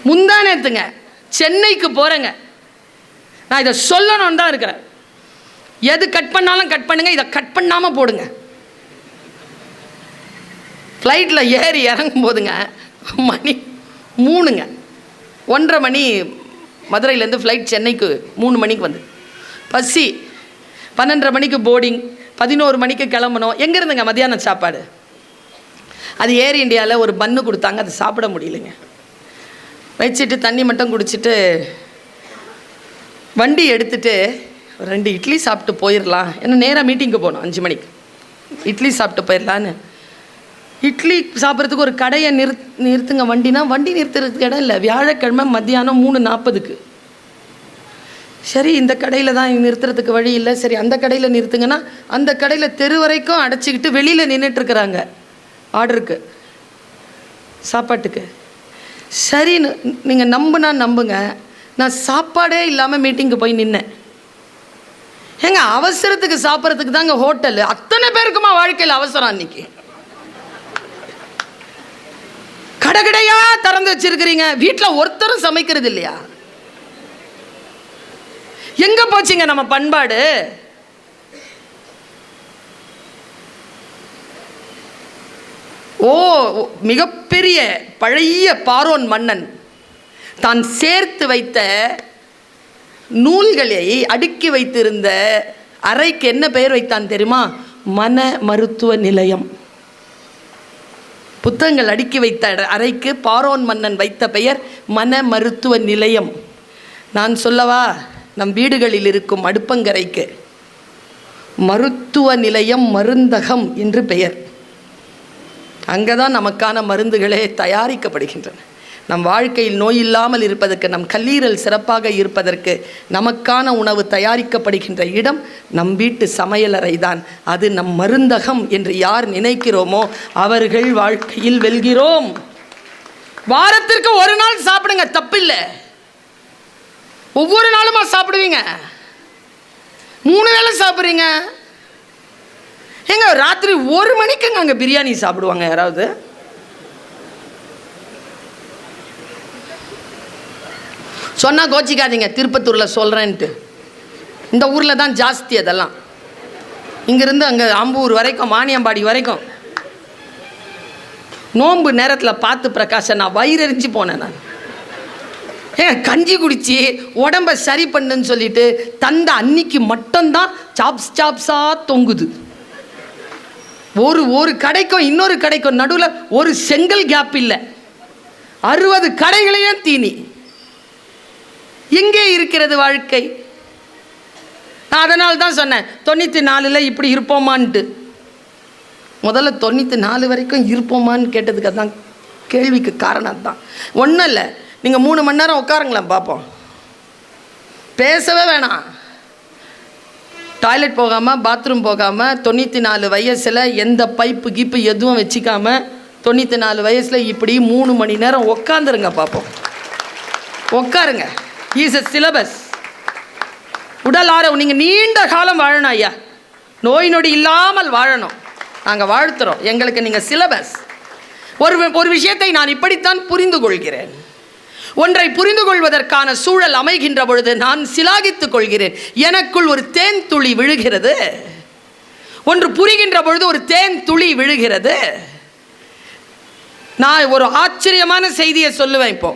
முந்தானேத்துங்க சென்னைக்கு போகிறேங்க. நான் இதை சொல்லணும்னு தான் இருக்கிறேன். எது கட் பண்ணாலும் கட் பண்ணுங்க, இதை கட் பண்ணாமல் போடுங்க. ஃப்ளைட்டில் ஏறி இறங்கும் போதுங்க மணி 3ங்க, 1:30 மணி மதுரையிலேருந்து ஃப்ளைட் சென்னைக்கு 3 மணிக்கு வந்து பசி. 12:30 மணிக்கு போர்டிங், 11 மணிக்கு கிளம்பணும். எங்கேருந்துங்க மத்தியானம் சாப்பாடு? அது ஏர் இண்டியாவில் ஒரு பன்னு கொடுத்தாங்க, அது சாப்பிட முடியலைங்க. வச்சுட்டு தண்ணி மட்டும் குடிச்சிட்டு வண்டி எடுத்துகிட்டு 2 இட்லி சாப்பிட்டு போயிடலாம். ஏன்னா நேராக மீட்டிங்க்கு போகணும் 5 மணிக்கு. இட்லி சாப்பிட்டு போயிடலான்னு இட்லி சாப்பிட்றதுக்கு ஒரு கடையை நிறுத்துங்க வண்டினா, வண்டி நிறுத்துறதுக்கு இடம் இல்லை. வியாழக்கிழமை மத்தியானம் 3:40க்கு. சரி, இந்த கடையில் தான் நிறுத்துறதுக்கு வழி இல்லை, சரி அந்த கடையில் நிறுத்துங்கன்னா அந்த கடையில் தெரு வரைக்கும் அடைச்சிக்கிட்டு வெளியில் நின்றுட்டுருக்குறாங்க ஆர்டருக்கு, சாப்பாட்டுக்கு. சரின்னு நீங்கள் நம்புங்க, நான் சாப்பாடே இல்லாமல் மீட்டிங்கு போய் நின்னேன். ஏங்க அவசரத்துக்கு சாப்பிட்றதுக்கு தாங்க ஹோட்டலு. அத்தனை பேருக்குமா வாழ்க்கையில் அவசரம்? அன்னைக்கு கடையா திறந்து வச்சிருக்கிறீங்க, வீட்டில் ஒருத்தரும் சமைக்கிறது இல்லையா? எங்க போச்சுங்க நம்ம பண்பாடு? மிகப்பெரிய பழைய பார்வோன் மன்னன் தான் சேர்த்து வைத்த நூல்களை அடுக்கி வைத்திருந்த அறைக்கு என்ன பெயர் வைத்தான் தெரியுமா? மன மருத்துவ நிலையம். புத்தகங்கள் அடுக்கி வைத்த அறைக்கு பார்வோன் மன்னன் வைத்த பெயர் மன மருத்துவ நிலையம். நான் சொல்லவா, நம் வீடுகளில் இருக்கும் அடுப்பங்கரைக்கு மருத்துவ நிலையம், மருந்தகம் என்று பெயர். அங்கே தான் நமக்கான மருந்துகளே தயாரிக்கப்படுகின்றன. நம் வாழ்க்கையில் நோய் இல்லாமல் இருப்பதற்கு, நம் கல்லீரல் சிறப்பாக இருப்பதற்கு நமக்கான உணவு தயாரிக்கப்படுகின்ற இடம் நம் வீட்டு சமையலறை தான். அது நம் மருந்தகம் என்று யார் நினைக்கிறோமோ அவர்கள் வாழ்க்கையில் வெல்கிறோம். வாரத்திற்கு ஒரு நாள் சாப்பிடுங்க, தப்பில்லை. ஒவ்வொரு நாளுமா சாப்பிடுவீங்க? 3 வேளை சாப்பிட்றீங்க எங்க? ராத்திரி 1 மணிக்குங்க அங்கே பிரியாணி சாப்பிடுவாங்க யாராவது? சொன்னால் கோச்சிக்காதீங்க, திருப்பத்தூரில் சொல்கிறேன்ட்டு. இந்த ஊரில் தான் ஜாஸ்தி அதெல்லாம். இங்கேருந்து அங்கே ஆம்பூர் வரைக்கும், மானியம்பாடி வரைக்கும் நோன்பு நேரத்தில் பார்த்து பிரகாஷை நான் வயிறறிஞ்சு போனேன். நான் கஞ்சி குடிச்சு உடம்பை சரி பண்ணுன்னு சொல்லிட்டு தந்த அன்னைக்கு மட்டும்தான் சாப்ஸாக தொங்குது. ஒரு கடைக்கும் இன்னொரு கடைக்கும் நடுவில் ஒரு செங்கல் கேப் இல்லை. 60 கடைகளையும் தீனி. எங்கே இருக்கிறது வாழ்க்கை? நான் அதனால தான் சொன்னேன் 94 இப்படி இருப்போமான்ட்டு. முதல்ல 94 வரைக்கும் இருப்போமான்னு கேட்டதுக்கு அதான் கேள்விக்கு காரணம் தான். ஒன்றும் இல்லை, நீங்கள் 3 மணி நேரம் உட்காருங்களேன் பார்ப்போம். பேசவே வேணாம். டாய்லெட் போகாமல், பாத்ரூம் போகாமல், 94 வயசில் எந்த பைப்பு கீப்பு எதுவும் வச்சிக்காமல் 94 வயசில் இப்படி 3 மணி நேரம் உட்காந்துருங்க பார்ப்போம். உட்காருங்க. Is a syllabus. உடல் ஆரோக்கியம். நீங்கள் நீண்ட காலம் வாழணும் ஐயா, நோய் நொடி இல்லாமல் வாழணும். நாங்கள் வாழ்த்துறோம். எங்களுக்கு நீங்கள் சிலபஸ். ஒரு விஷயத்தை நான் இப்படித்தான் புரிந்து கொள்கிறேன். ஒன்றை புரிந்து கொள்வதற்கான சூழல் அமைகின்ற பொழுது நான் சிலாகித்துக் கொள்கிறேன். எனக்குள் ஒரு தேன் துளி விழுகிறது. ஒன்று புரிகின்ற பொழுது ஒரு தேன் துளி விழுகிறது. நான் ஒரு ஆச்சரியமான செய்தியை சொல்லுவேன். இப்போ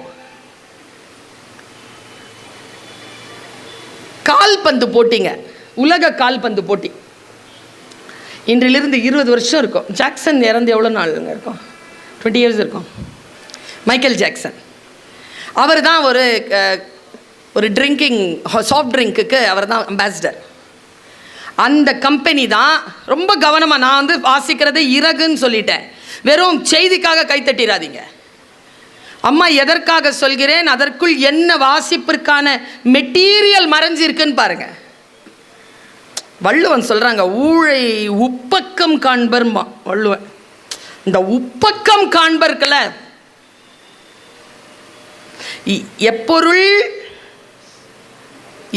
கால்பந்து போட்டிங்க, உலக கால்பந்து போட்டி இன்றிலிருந்து 20 வருஷம் இருக்கும். ஜாக்சன் இறந்து எவ்வளோ நாள் இருக்கும்? 20 இயர்ஸ் இருக்கும். மைக்கேல் ஜாக்சன் அவர் தான் ஒரு ட்ரிங்கிங் சாஃப்ட் ட்ரிங்க்குக்கு அவர் தான் அம்பாசிடர். அந்த கம்பெனி தான் ரொம்ப கவனமாக, நான் வாசிக்கிறதே இறகுன்னு சொல்லிட்டேன், வெறும் செய்திக்காக கைத்தட்டிடாதீங்க. அம்மா எதற்காக சொல்கிறேன், அதற்குள் என்ன வாசிப்பிற்கான மெட்டீரியல் மறைஞ்சிருக்குன்னு பாருங்க. வள்ளுவன் சொல்கிறாங்க, ஊழை உப்பக்கம் காண்பர்மா வள்ளுவன். இந்த உப்பக்கம் காண்பர்க்கல, எப்பொருள்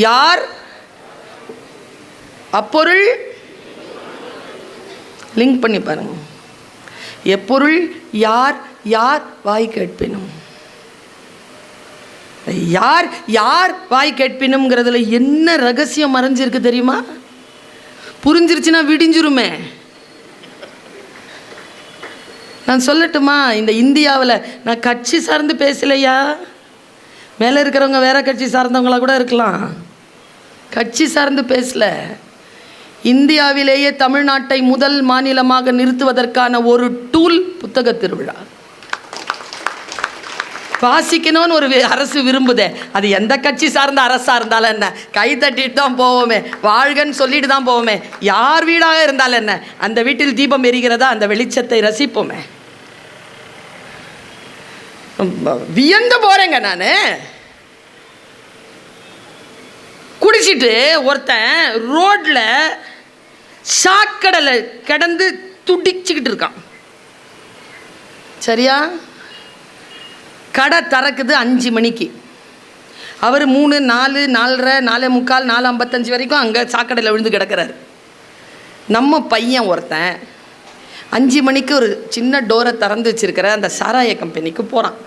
யார் அப்பொருள், லிங்க் பண்ணி பாருங்க. எப்பொருள் யார் யார் வாய் கேட்பினும், யார் யார் வாய் கேட்பினும்ங்கிறதுல என்ன ரகசியம் மறைஞ்சிருக்கு தெரியுமா? புரிஞ்சிருச்சுன்னா விடிஞ்சிருமே. நான் சொல்லட்டுமா, இந்த இந்தியாவில் நான் கட்சி சார்ந்து பேசலையா, மேலே இருக்கிறவங்க வேற கட்சி சார்ந்தவங்களா கூட இருக்கலாம், கட்சி சார்ந்து பேசல. இந்தியாவிலேயே தமிழ்நாட்டை முதல் மாநிலமாக நிறுத்துவதற்கான ஒரு டூல் புத்தக திருவிழா. வாசிக்கணும்னு ஒரு அரசு விரும்புதே, அது எந்த கட்சி சார்ந்த அரசாக இருந்தாலும் என்ன, கை தட்டிட்டு தான் போவோமே, வாழ்கன்னு சொல்லிட்டு தான் போவோமே. யார் வீடாக இருந்தாலும் என்ன, அந்த வீட்டில் தீபம் எரிகிறதா, அந்த வெளிச்சத்தை ரசிப்போமே. வியந்து போறேங்க நான். குடிச்சிட்டு ஒருத்தன் ரோட்ல சாக்கடலை கிடந்து துடிச்சுக்கிட்டு இருக்கான். சரியா? கடை திறக்குது 5 மணிக்கு. அவர் 3, 4, 4:30, 4:45, 4:55 வரைக்கும் அங்கே சாக்கடையில் விழுந்து கிடக்கிறாரு. நம்ம பையன் ஒருத்தன் 5 மணிக்கு ஒரு சின்ன டோரை திறந்து வச்சிருக்கிற அந்த சாராய கம்பெனிக்கு போகிறான்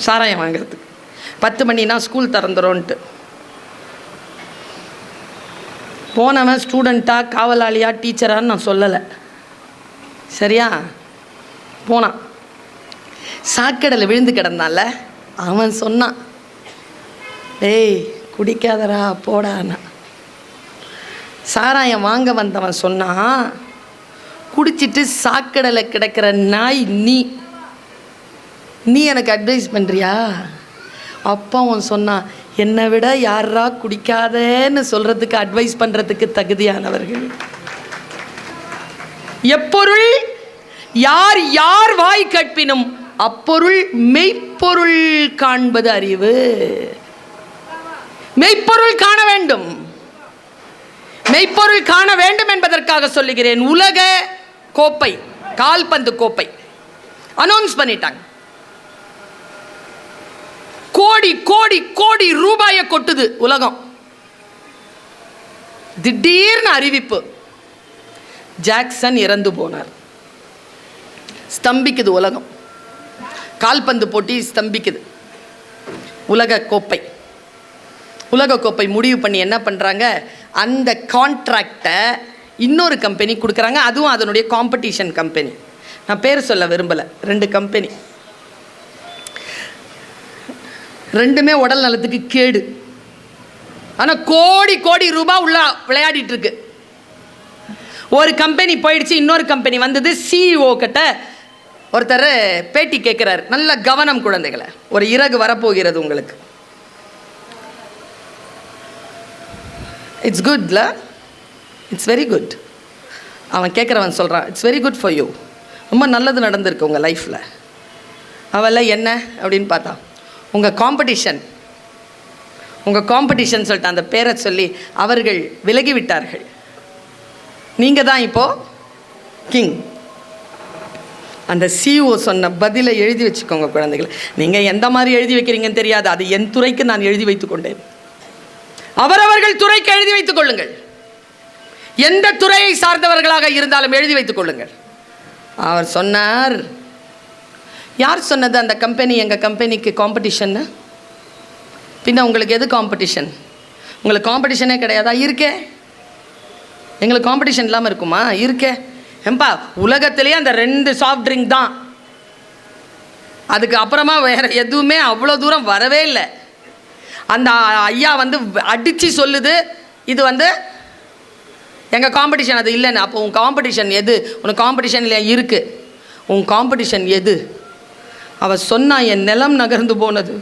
சாராயம் வாங்கிறதுக்கு. 10 மணினா ஸ்கூல் திறந்துரும்ன்ட்டு போனவன் ஸ்டூடெண்ட்டா காவலாளியா டீச்சரான்னு நான் சொல்லலை. சரியா? போனான். சாக்கடையில் விழுந்து கிடந்தால அவன் சொன்னான், டேய் குடிக்காதரா போடானா. சாராயம் வாங்க வந்தவன் சொன்னான், குடிச்சிட்டு சாக்கடையில் கிடக்கிற நாய் நீ எனக்கு அட்வைஸ் பண்ணுறியா? அப்போ அவன் சொன்னான், என்னை விட யாரா குடிக்காதேன்னு சொல்கிறதுக்கு அட்வைஸ் பண்ணுறதுக்கு தகுதியானவர்கள். எப்பொருள் யார் யார் வாய் கேட்பினும் அப்பொருள் மெய்ப்பொருள் காண்பது அறிவு. மெய்ப்பொருள் காண வேண்டும். மெய்ப்பொருள் காண வேண்டும் என்பதற்காக சொல்லுகிறேன். உலக கோப்பை, கால்பந்து கோப்பை அனௌன்ஸ் பண்ணிட்டாங்க. கோடி கோடி கோடி ரூபாயை கொட்டுது உலகம். திடீர்னு அறிவிப்பு, ஜாக்சன் இறந்து போனார். ஸ்தம்பிக்குது உலகம். கால்பந்து போட்டி ஸ்தம்பிக்குது. உலக கோப்பை முடிவு பண்ணி என்ன பண்ணுறாங்க, அந்த கான்ட்ராக்டை இன்னொரு கம்பெனி கொடுக்குறாங்க. அதுவும் அதனுடைய காம்படிஷன் கம்பெனி. நான் பேர் சொல்ல விரும்பலை. 2 கம்பெனி, ரெண்டுமே உடல் நலத்துக்கு கேடு. ஆனால் கோடி கோடி ரூபாய் உள்ள விளையாடிட்டு இருக்கு. ஒரு கம்பெனி போயிடுச்சு, இன்னொரு கம்பெனி வந்தது. சிஇஓ கிட்ட ஒருத்தர் பேட்டி கேட்குறாரு. நல்ல கவனம் குழந்தைகளை, ஒரு இறகு வரப்போகிறது உங்களுக்கு. இட்ஸ் குட்ல, இட்ஸ் வெரி குட். அவன் கேட்குறவன் சொல்கிறான், it's very good for you, ரொம்ப நல்லது நடந்திருக்கு உங்கள் லைஃப்பில். அவள என்ன அப்படின்னு பார்த்தா, உங்கள் காம்படிஷன் சொல்லிட்டு அந்த பேரை சொல்லி அவர்கள் விலகிவிட்டார்கள். நீங்கள் தான் இப்போது கிங். அந்த சிஇஓ சொன்ன பதிலை எழுதி வச்சுக்கோங்க குழந்தைகள். நீங்கள் எந்த மாதிரி எழுதி வைக்கிறீங்கன்னு தெரியாது. அது என் துறைக்கு நான் எழுதி வைத்துக் கொண்டேன். அவரவர்கள் துறைக்கு எழுதி வைத்துக் கொள்ளுங்கள். எந்த துறையை சார்ந்தவர்களாக இருந்தாலும் எழுதி வைத்துக் கொள்ளுங்கள். அவர் சொன்னார், யார் சொன்னது அந்த கம்பெனி எங்கள் கம்பெனிக்கு காம்படிஷன்னு? பின்ன உங்களுக்கு எது காம்படிஷன்? உங்களுக்கு காம்படிஷனே கிடையாதா? இருக்கே. எங்களுக்கு காம்படிஷன் இல்லாமல் இருக்குமா? இருக்கே. ஏம்பா, உலகத்திலேயே அந்த 2 சாஃப்ட் ட்ரிங்க் தான். அதுக்கு அப்புறமா வேறு எதுவுமே அவ்வளோ தூரம் வரவே இல்லை. அந்த ஐயா அடித்து சொல்லுது, இது எங்கள் காம்படிஷன் அது இல்லைன்னு. அப்போ உன் காம்படிஷன் எது? உனக்கு காம்படிஷன் இல்லையா? இருக்குது. உன் காம்படிஷன் எது? அவள் சொன்னா, என் நிலம் நகர்ந்து போனது.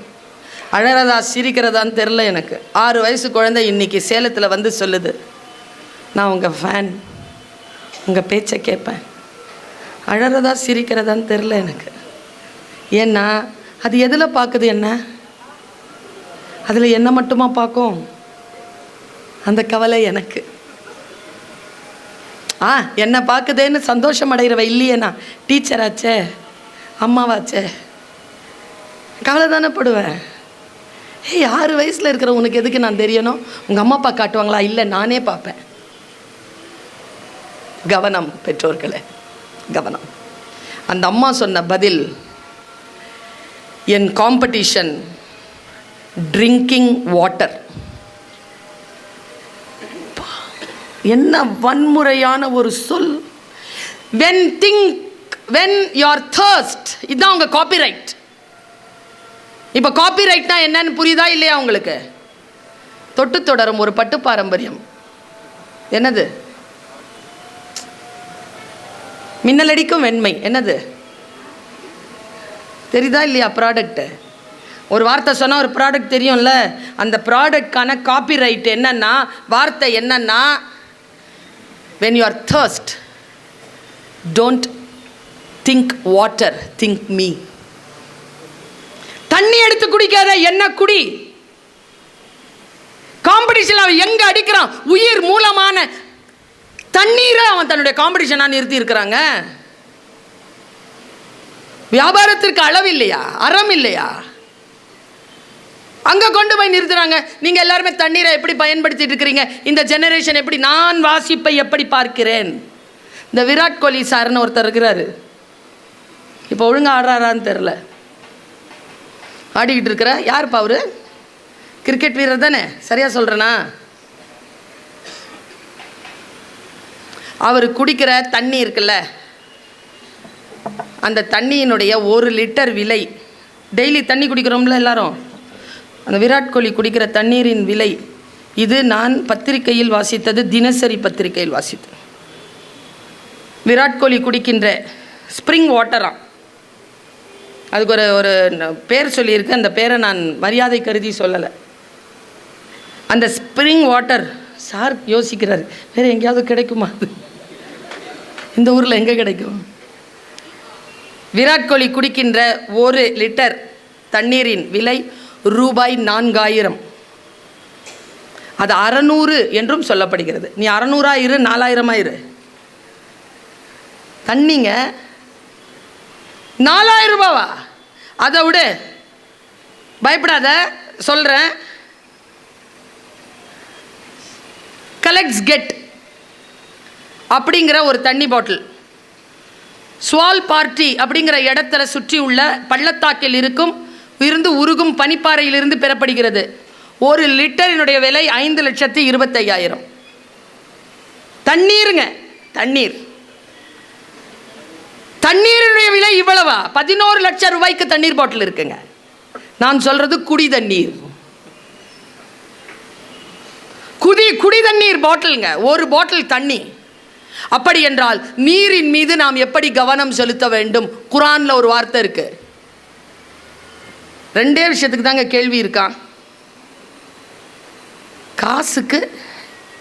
அழறதா சிரிக்கிறதான்னு தெரில எனக்கு. 6 வயசு குழந்தை இன்றைக்கி சேலத்தில் சொல்லுது, நான் உங்கள் ஃபேன், உங்கள் பேச்சை கேட்பேன். அழறதா சிரிக்கிறதான்னு தெரில எனக்கு. ஏன்னா அது எதில் பார்க்குது? என்ன அதில் என்ன மட்டுமா பார்க்கும்? அந்த கவலை எனக்கு. என்னை பார்க்குதேன்னு சந்தோஷம் அடைகிறவ இல்லையேண்ணா, டீச்சராச்சே, அம்மாவாச்சே, கவலை தானே படுவேன். 6 வயசில் இருக்கிற உனக்கு எதுக்கு நான் தெரியணும்? உங்கள் அம்மா அப்பா காட்டுவாங்களா? இல்லை, நானே பார்ப்பேன். கவனம் பெற்றோர்களே, கவனம். அந்த அம்மா சொன்ன பதில், என் காம்படிஷன் ட்ரிங்கிங் வாட்டர். என்ன வன்முறையான ஒரு சொல். when you are thirst, இதுதான் உங்கள் காப்பிரைட். இப்போ காப்பிரைட்னா என்னன்னு புரியுதா இல்லையா உங்களுக்கு? தொட்டு தொடரும் ஒரு பட்டு பாரம்பரியம். என்னது? மின்னலடிக்கும் வெண்மை. என்னது தெரியுதா இல்லையா? ப்ராடக்ட்டு. ஒரு வார்த்தை சொன்னால் ஒரு ப்ராடக்ட் தெரியும்ல. அந்த ப்ராடக்ட்கான காப்பிரைட் என்னன்னா, வார்த்தை என்னன்னா, when you are thirst, don't think water, think me. தண்ணி எடுத்து குடிக்காத, என்ன குடி. காம்படிஷன் அவன் எங்க அடிக்கிறான்? உயிர் மூலமான தண்ணீரை அவன் தன்னுடைய காம்படிஷனாக நிறுத்தி இருக்கிறாங்க. வியாபாரத்திற்கு அளவு இல்லையா? அறம் இல்லையா? அங்கே கொண்டு போய் நிறுத்துறாங்க. நீங்கள் எல்லாருமே தண்ணீரை எப்படி பயன்படுத்திட்டு இருக்கிறீங்க? இந்த ஜெனரேஷன் எப்படி? நான் வாசிப்பை எப்படி பார்க்கிறேன்? இந்த விராட் கோலி சார்னு ஒருத்தர் இருக்கிறாரு. இப்போ ஒழுங்காக ஆடுறாரான்னு தெரில. ஆடிக்கிட்டு இருக்கிற யாருப்பா அவரு? கிரிக்கெட் வீரர் தானே? சரியாக சொல்கிறேனா? அவர் குடிக்கிற தண்ணி இருக்குல்ல, அந்த தண்ணியினுடைய 1 லிட்டர் விலை, டெய்லி தண்ணி குடிக்கிறோம்ல எல்லாரும், அந்த விராட் கோலி குடிக்கிற தண்ணீரின் விலை, இது நான் பத்திரிகையில் வாசித்தது, தினசரி பத்திரிகையில் வாசித்தது. விராட் கோலி குடிக்கின்ற ஸ்ப்ரிங் வாட்டராம். அதுக்கு ஒரு பேர் சொல்லியிருக்கு. அந்த பேரை நான் மரியாதை கருதி சொல்லலை. அந்த ஸ்ப்ரிங் வாட்டர் சார் யோசிக்கிறார், வேறு எங்கேயாவது கிடைக்குமா? அது இந்த ஊரில் எங்கே கிடைக்கும்? விராட் கோலி குடிக்கின்ற 1 லிட்டர் தண்ணீரின் விலை ரூபாய் 4000. அது 600 என்றும் சொல்லப்படுகிறது. நீ 600 இரு, 4000 இரு, தண்ணிங்க 4000 ரூபாவா? அதை விட பயப்படாத, சொல்கிறேன். கலெக்ட்ஸ் கெட் அப்படிங்கிற ஒரு தண்ணி பாட்டில் ஸ்வால் பார்ட்டி அப்படிங்கிற இடத்துல சுற்றி உள்ள பள்ளத்தாக்கில் இருந்து உருகும் பனிப்பாறையிலிருந்து பெறப்படுகிறது. 1 லிட்டரினுடைய விலை 5,25,000. தண்ணீருங்க, தண்ணீருடைய விலை இவ்வளவா? 11 லட்சம் ரூபாய்க்கு தண்ணீர் பாட்டில் இருக்குங்க. நான் சொல்றது குடி தண்ணீர், குடி தண்ணீர் பாட்டிலுங்க, 1 பாட்டில் தண்ணி. அப்படி என்றால் நீரின் மீது நாம் எப்படி கவனம் செலுத்த வேண்டும்? குர்ஆன்ல ஒரு வார்த்தை இருக்கு. 2 விஷயத்துக்கு தாங்க கேள்வி இருக்கான். காசுக்கு,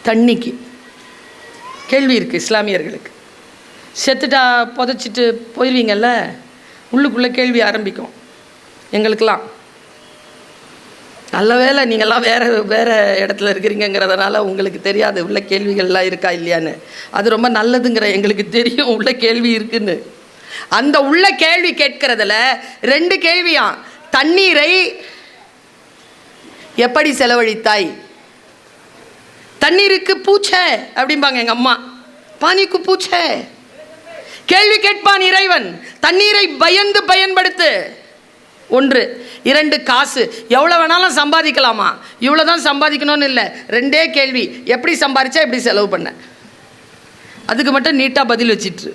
தண்ணிக்கு கேள்வி இருக்கு இஸ்லாமியர்களுக்கு. செத்துட்டா புதைச்சிட்டு போயிடுவீங்கல்ல, உள்ளுக்குள்ளே கேள்வி ஆரம்பிக்கும். எங்களுக்கெல்லாம் நல்ல வேலை நீங்கள்லாம் வேறு இடத்துல இருக்கிறீங்கிறதுனால உங்களுக்கு தெரியாது உள்ள கேள்விகள்லாம் இருக்கா இல்லையான்னு. அது ரொம்ப நல்லதுங்கிற எங்களுக்கு தெரியும் உள்ள கேள்வி இருக்குன்னு. அந்த உள்ள கேள்வி கேட்கறதுல 2 கேள்வியாம். தண்ணீரை எப்படி செலவழித்தாய்? தண்ணீருக்கு பூச்சை அப்படிம்பாங்க எங்கள் அம்மா. பானிக்கு பூச்சை. கேள்வி கேட்பான் இறைவன். தண்ணீரை பயந்து பயன்படுத்து. 1. 2 காசு. எவ்வளோ வேணாலும் சம்பாதிக்கலாமா? இவ்வளோ தான் சம்பாதிக்கணும்னு இல்லை. 2 கேள்வி, எப்படி சம்பாதிச்சா எப்படி செலவு பண்ண, அதுக்கு மட்டும் நீட்டாக பதில் வச்சிட்டு.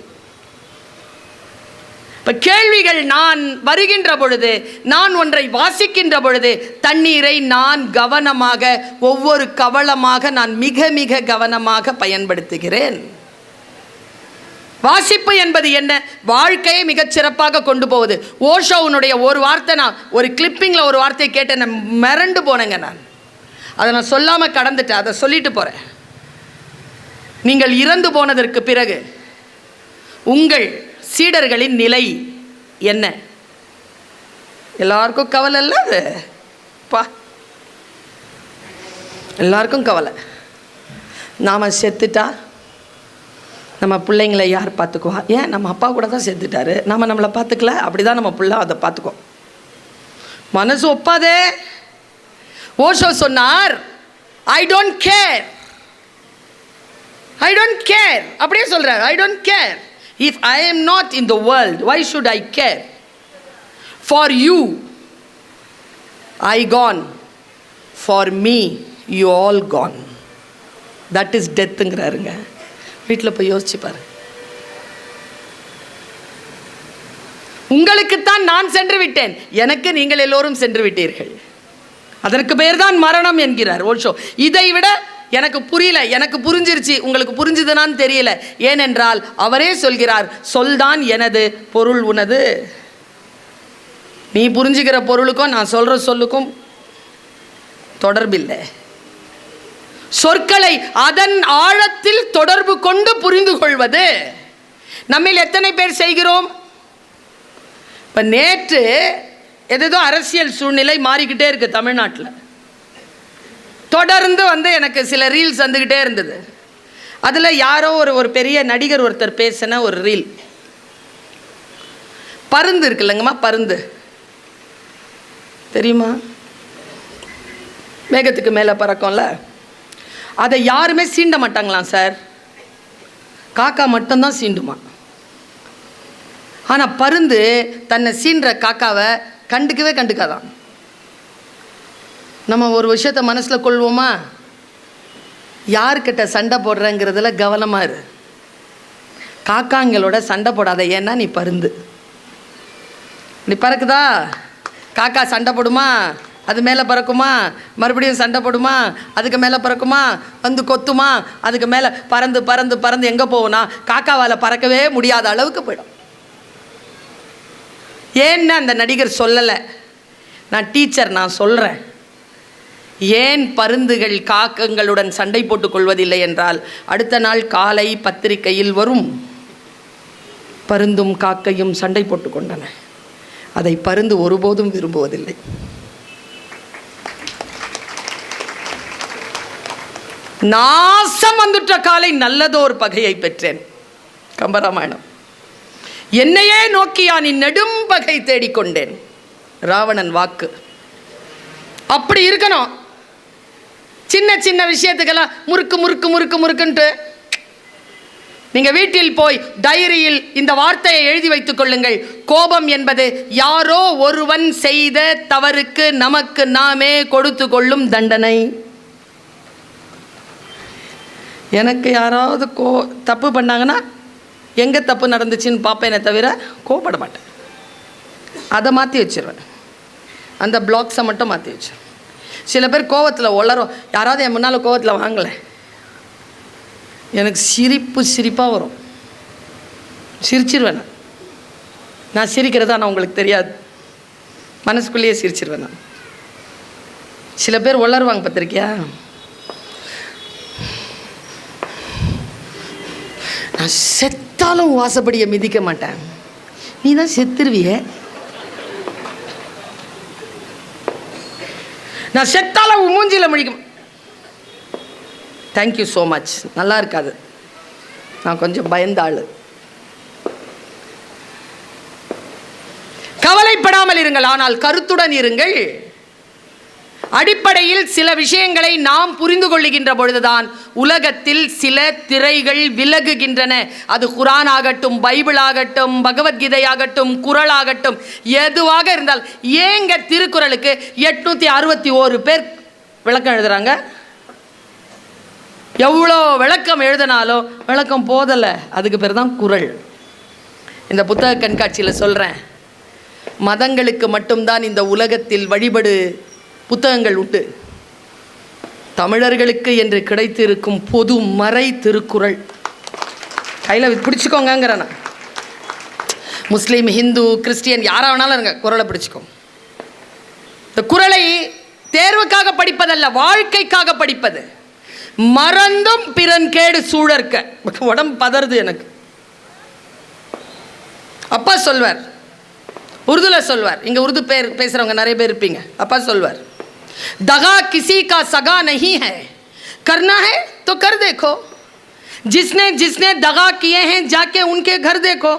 இப்போ கேள்விகள் நான் வருகின்ற பொழுது, நான் ஒன்றை வாசிக்கின்ற பொழுது தண்ணீரை நான் கவனமாக, ஒவ்வொரு கவளமாக நான் மிக மிக கவனமாக பயன்படுத்துகிறேன். வாசிப்பு என்பது என்ன? வாழ்க்கையை மிகச் சிறப்பாக கொண்டு போகுது. ஓஷோவுனுடைய ஒரு வார்த்தை, நான் ஒரு கிளிப்பிங்கில் ஒரு வார்த்தையை கேட்டேன், நான் மிரண்டு போனேங்க. நான் அதை நான் சொல்லாமல் கடந்துட்டேன், அதை சொல்லிட்டு போகிறேன். நீங்கள் இறந்து போனதற்கு பிறகு உங்கள் சீடர்களின் நிலை என்ன? எல்லாருக்கும் கவலை இல்லை அது பா, எல்லாருக்கும் கவலை. நாம் செத்துட்டா நம்ம பிள்ளைங்களை யார் பார்த்துக்குவா? ஏன் நம்ம அப்பா கூட தான் செத்துட்டாரு, நம்ம நம்மளை பார்த்துக்கல, அப்படி தான் நம்ம பிள்ளை அதை பார்த்துக்கோ. மனசு ஒப்பாதே. ஓஷோ சொன்னார், I don't care, I don't care. அப்படியே சொல்கிறார், I don't care. If I am not in the world, why should I care? For you I gone, for me you all gone. That is டெத்துங்கிறாருங்க. வீட்டில் போய் யோசிச்சுப்பார். உங்களுக்குத்தான் நான் சென்று விட்டேன், எனக்கு நீங்கள் எல்லோரும் சென்று விட்டீர்கள். அதற்கு பெயர் தான் மரணம் என்கிறார் ஓஷோ. இதை விட எனக்கு புரியல, எனக்கு புரிஞ்சிருச்சு, உங்களுக்கு புரிஞ்சுதுனான்னு தெரியல. ஏனென்றால் அவரே சொல்கிறார், சொல்தான் எனது, பொருள் உனது. நீ புரிஞ்சுக்கிற பொருளுக்கும் நான் சொல்கிற சொல்லுக்கும் தொடர்பில்லை. சொற்களை அதன் ஆழத்தில் தொடர்பு கொண்டு புரிந்து கொள்வது நம்மில் எத்தனை பேர் செய்கிறோம்? இப்போ நேற்று ஏதோ அரசியல் சூழ்நிலை மாறிக்கிட்டே இருக்கு தமிழ்நாட்டில். தொடர்ந்து எனக்கு சில ரீல்ஸ் வந்துக்கிட்டே இருந்தது. அதில் யாரோ ஒரு பெரிய நடிகர் ஒருத்தர் பேசின ஒரு ரீல். பருந்து இருக்குல்லங்கம்மா, பருந்து தெரியுமா? மேகத்துக்கு மேலே பறக்கும்ல, அதை யாருமே சீண்ட மாட்டாங்களாம் சார், காக்கா மட்டும்தான் சீண்டுமா. ஆனால் பருந்து தன்னை சீன்ற காக்காவை கண்டுக்காதான். நம்ம ஒரு விஷயத்தை மனசில் கொள்வோமா? யார்கிட்ட சண்டை போடுறங்கிறதுல கவனமாக இரு. காக்காங்களோட சண்டை போடாத, ஏன்னா நீ பருந்து. நீ பறக்குதா, காக்கா சண்டை போடுமா, அது மேலே பறக்குமா, மறுபடியும் சண்டை போடுமா, அதுக்கு மேலே பறக்குமா, வந்து கொத்துமா, அதுக்கு மேலே பறந்து பறந்து பறந்து எங்கே போகும்னா காக்காவால் பறக்கவே முடியாத அளவுக்கு போயிடும். ஏன்னு அந்த நடிகர் சொல்லலை, நான் டீச்சர், நான் சொல்கிறேன். ஏன் பருந்துகள் காக்கங்களுடன் சண்டை போட்டுக் கொள்வதில்லை என்றால், அடுத்த நாள் காலை பத்திரிகையில் வரும், பருந்தும் காக்கையும் சண்டை போட்டு கொண்டன. அதை பருந்து ஒருபோதும் விரும்புவதில்லை. நாசம் வந்துட்ட காலை நல்லதோர் பகையை பெற்றேன். கம்பராமாயணம். என்னையே நோக்கியா நீ நெடும் பகை தேடிக்கொண்டேன். ராவணன் வாக்கு. அப்படி இருக்கணும். சின்ன சின்ன விஷயத்துக்கெல்லாம் முறுக்கு முறுக்கு முறுக்கு முறுக்குன்ட்டு நீங்கள் வீட்டில் போய் டைரியில் இந்த வார்த்தையை எழுதி வைத்துக் கொள்ளுங்கள். கோபம் என்பது யாரோ ஒருவன் செய்த தவறுக்கு நமக்கு நாமே கொடுத்து கொள்ளும் தண்டனை. எனக்கு யாராவது தப்பு பண்ணாங்கன்னா எங்கே தப்பு நடந்துச்சுன்னு பார்ப்பேனே தவிர கோபப்பட மாட்டேன். அதை மாற்றி வச்சிருவேன். அந்த பிளாக்ஸை மட்டும் மாற்றி வச்சிருவேன். சில பேர் கோவத்தில் உளரும். யாராவது என் முன்னால் கோவத்தில் வாங்கலை, எனக்கு சிரிப்பாக வரும். சிரிச்சிருவேன். நான் சிரிக்கிறதா நான் உங்களுக்கு தெரியாது, மனசுக்குள்ளேயே சிரிச்சிருவேன் நான். சில பேர் உளருவாங்க, பார்த்திருக்கியா? நான் செத்தாலும் வாசப்படியை மிதிக்க மாட்டேன். நீ தான் செத்துருவிய. நான் செத்தாலும் மூஞ்சியில் முழிக்க. Thank you so much. நல்லா இருக்காது. நான் கொஞ்சம் பயந்த ஆள். கவலைப்படாமல் இருங்கள், ஆனால் கருத்துடன் இருங்கள். அடிப்படையில் சில விஷயங்களை நாம் புரிந்து கொள்ளுகின்ற பொழுதுதான் உலகத்தில் சில திரைகள் விலகுகின்றன. அது குரான் ஆகட்டும், பைபிள் ஆகட்டும், பகவத்கீதை ஆகட்டும், குறள் ஆகட்டும், எதுவாக இருந்தால். ஏங்க திருக்குறளுக்கு 861 பேர் விளக்கம் எழுதுறாங்க? எவ்வளோ விளக்கம் எழுதினாலும் விளக்கம் போதலை. அதுக்கு பேர் தான் குறள். இந்த புத்தக கண்காட்சியில் சொல்கிறேன், மதங்களுக்கு மட்டும்தான் இந்த உலகத்தில் வழிபடு புத்தகங்கள் உண்டு. தமிழர்களுக்கு என்று கிடைத்திருக்கும் பொது மறை திருக்குறள் கையில் பிடிச்சிக்கோங்கிறேன். முஸ்லீம், ஹிந்து, கிறிஸ்டியன் யாராக வேணாலும் இருங்க, குறளை பிடிச்சிக்கோ. இந்த குறளை தேர்வுக்காக படிப்பதல்ல, வாழ்க்கைக்காக படிப்பது. மறந்தும் பிறன் கேடு சூழற்க. உடம்பு பதறுது எனக்கு. அப்பா சொல்வார், உருதுல சொல்வார். இங்க உருது பேசுறவங்க நிறைய பேர் இருப்பீங்க. அப்பா சொல்வார், दगा किसी का सगा नहीं है, करना है तो कर देखो, जिसने जिसने दगा किए हैं जाके उनके घर देखो.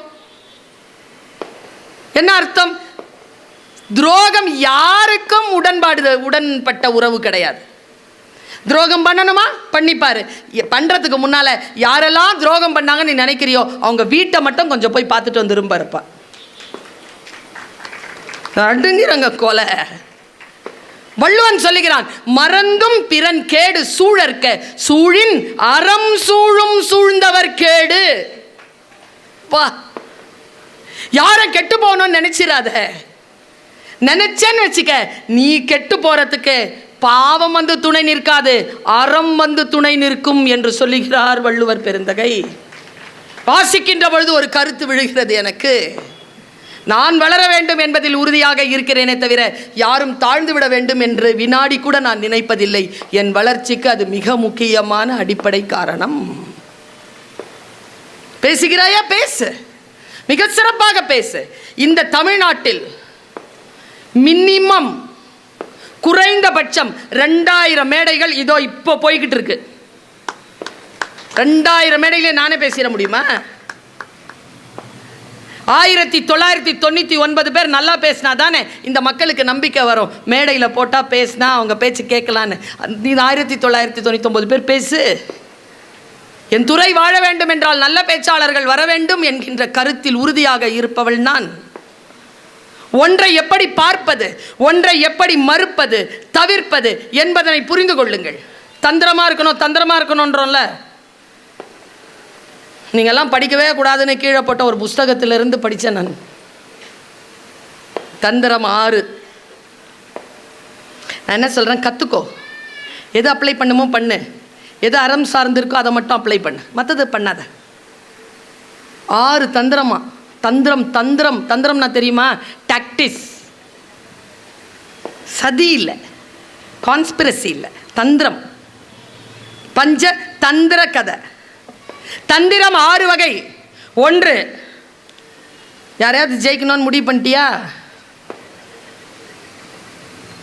என்ன அர்த்தம்? துரோகம் யாருக்கும் உடன்பட்ட உறவு கிடையாது. துரோகம் பண்ணணுமா பண்ணிப்பாரு. பண்றதுக்கு முன்னால யாரெல்லாம் துரோகம் பண்ணாங்க நீ நினைக்கிறியோ அவங்க வீட்டை மட்டும் கொஞ்சம் போய் பார்த்துட்டு வந்துருப்பாருப்பா. அடுங்கிறங்க கொலை. வள்ளுவன் சொல்லுகிறான், மறந்தும் பிறன் கேடு சூழற்க, சூழின் அறம் சூழும் சூழ்ந்தவர் கேடு. பா, யார கெட்டு போகணும்னு நினைச்சிடாத. நினைச்சேன்னு வச்சுக்க, நீ கெட்டு போறதுக்கு பாவம் வந்து துணை நிற்காது, அறம் வந்து துணை நிற்கும் என்று சொல்லுகிறார் வள்ளுவர் பெருந்தகை. வாசிக்கின்ற பொழுது ஒரு கருத்து விழுகிறது எனக்கு. நான் வளர வேண்டும் என்பதில் உறுதியாக இருக்கிறேனே தவிர யாரும் தாழ்ந்து விட வேண்டும் என்று வினாடி கூட நான் நினைப்பதில்லை. என் வளர்ச்சிக்கு அது மிக முக்கியமான அடிப்படை காரணம். பேசுகிறாயா? பேசு, மிக சிறப்பாக பேசு. இந்த தமிழ்நாட்டில் மினிமம் குறைந்தபட்சம் 2000 மேடைகள் இதோ இப்போ போய்கிட்டு இருக்கு. 2000 மேடைகளே நானே பேசிட முடியுமா? 1999 பேர் நல்லா பேசினா தானே இந்த மக்களுக்கு நம்பிக்கை வரும். மேடையில் போட்டால் பேசினா அவங்க பேச்சு கேட்கலான்னு. நீ 1999 பேர் பேசு. என் துறை வாழ வேண்டும் என்றால் நல்ல பேச்சாளர்கள் வர வேண்டும் என்கின்ற கருத்தில் உறுதியாக இருப்பவள் நான். ஒன்றை எப்படி பார்ப்பது, ஒன்றை எப்படி மறுப்பது, தவிர்ப்பது என்பதனை புரிந்து கொள்ளுங்கள். தந்திரமாக இருக்கணும்ன்றோம்ல. நீங்கள்லாம் படிக்கவே கூடாதுன்னு கீழே போட்ட ஒரு புஸ்தகத்திலிருந்து படித்தேன் நான். தந்திரம் 6. நான் என்ன சொல்கிறேன், கற்றுக்கோ. எது அப்ளை பண்ணுமோ பண்ணு, எது அறம் சார்ந்திருக்கோ அதை மட்டும் அப்ளை பண்ணு, மற்றது பண்ணாத. 6 தந்திரமா. தந்திரம்னா தெரியுமா? டாக்டிஸ். சதி இல்லை, கான்ஸ்பிரசி இல்லை, தந்திரம். பஞ்ச தந்திர கதை. தந்திரம் 6 வகை. 1, யாரையாவது ஜெயிக்கணும்னு முடிவு பண்ணிட்டியா?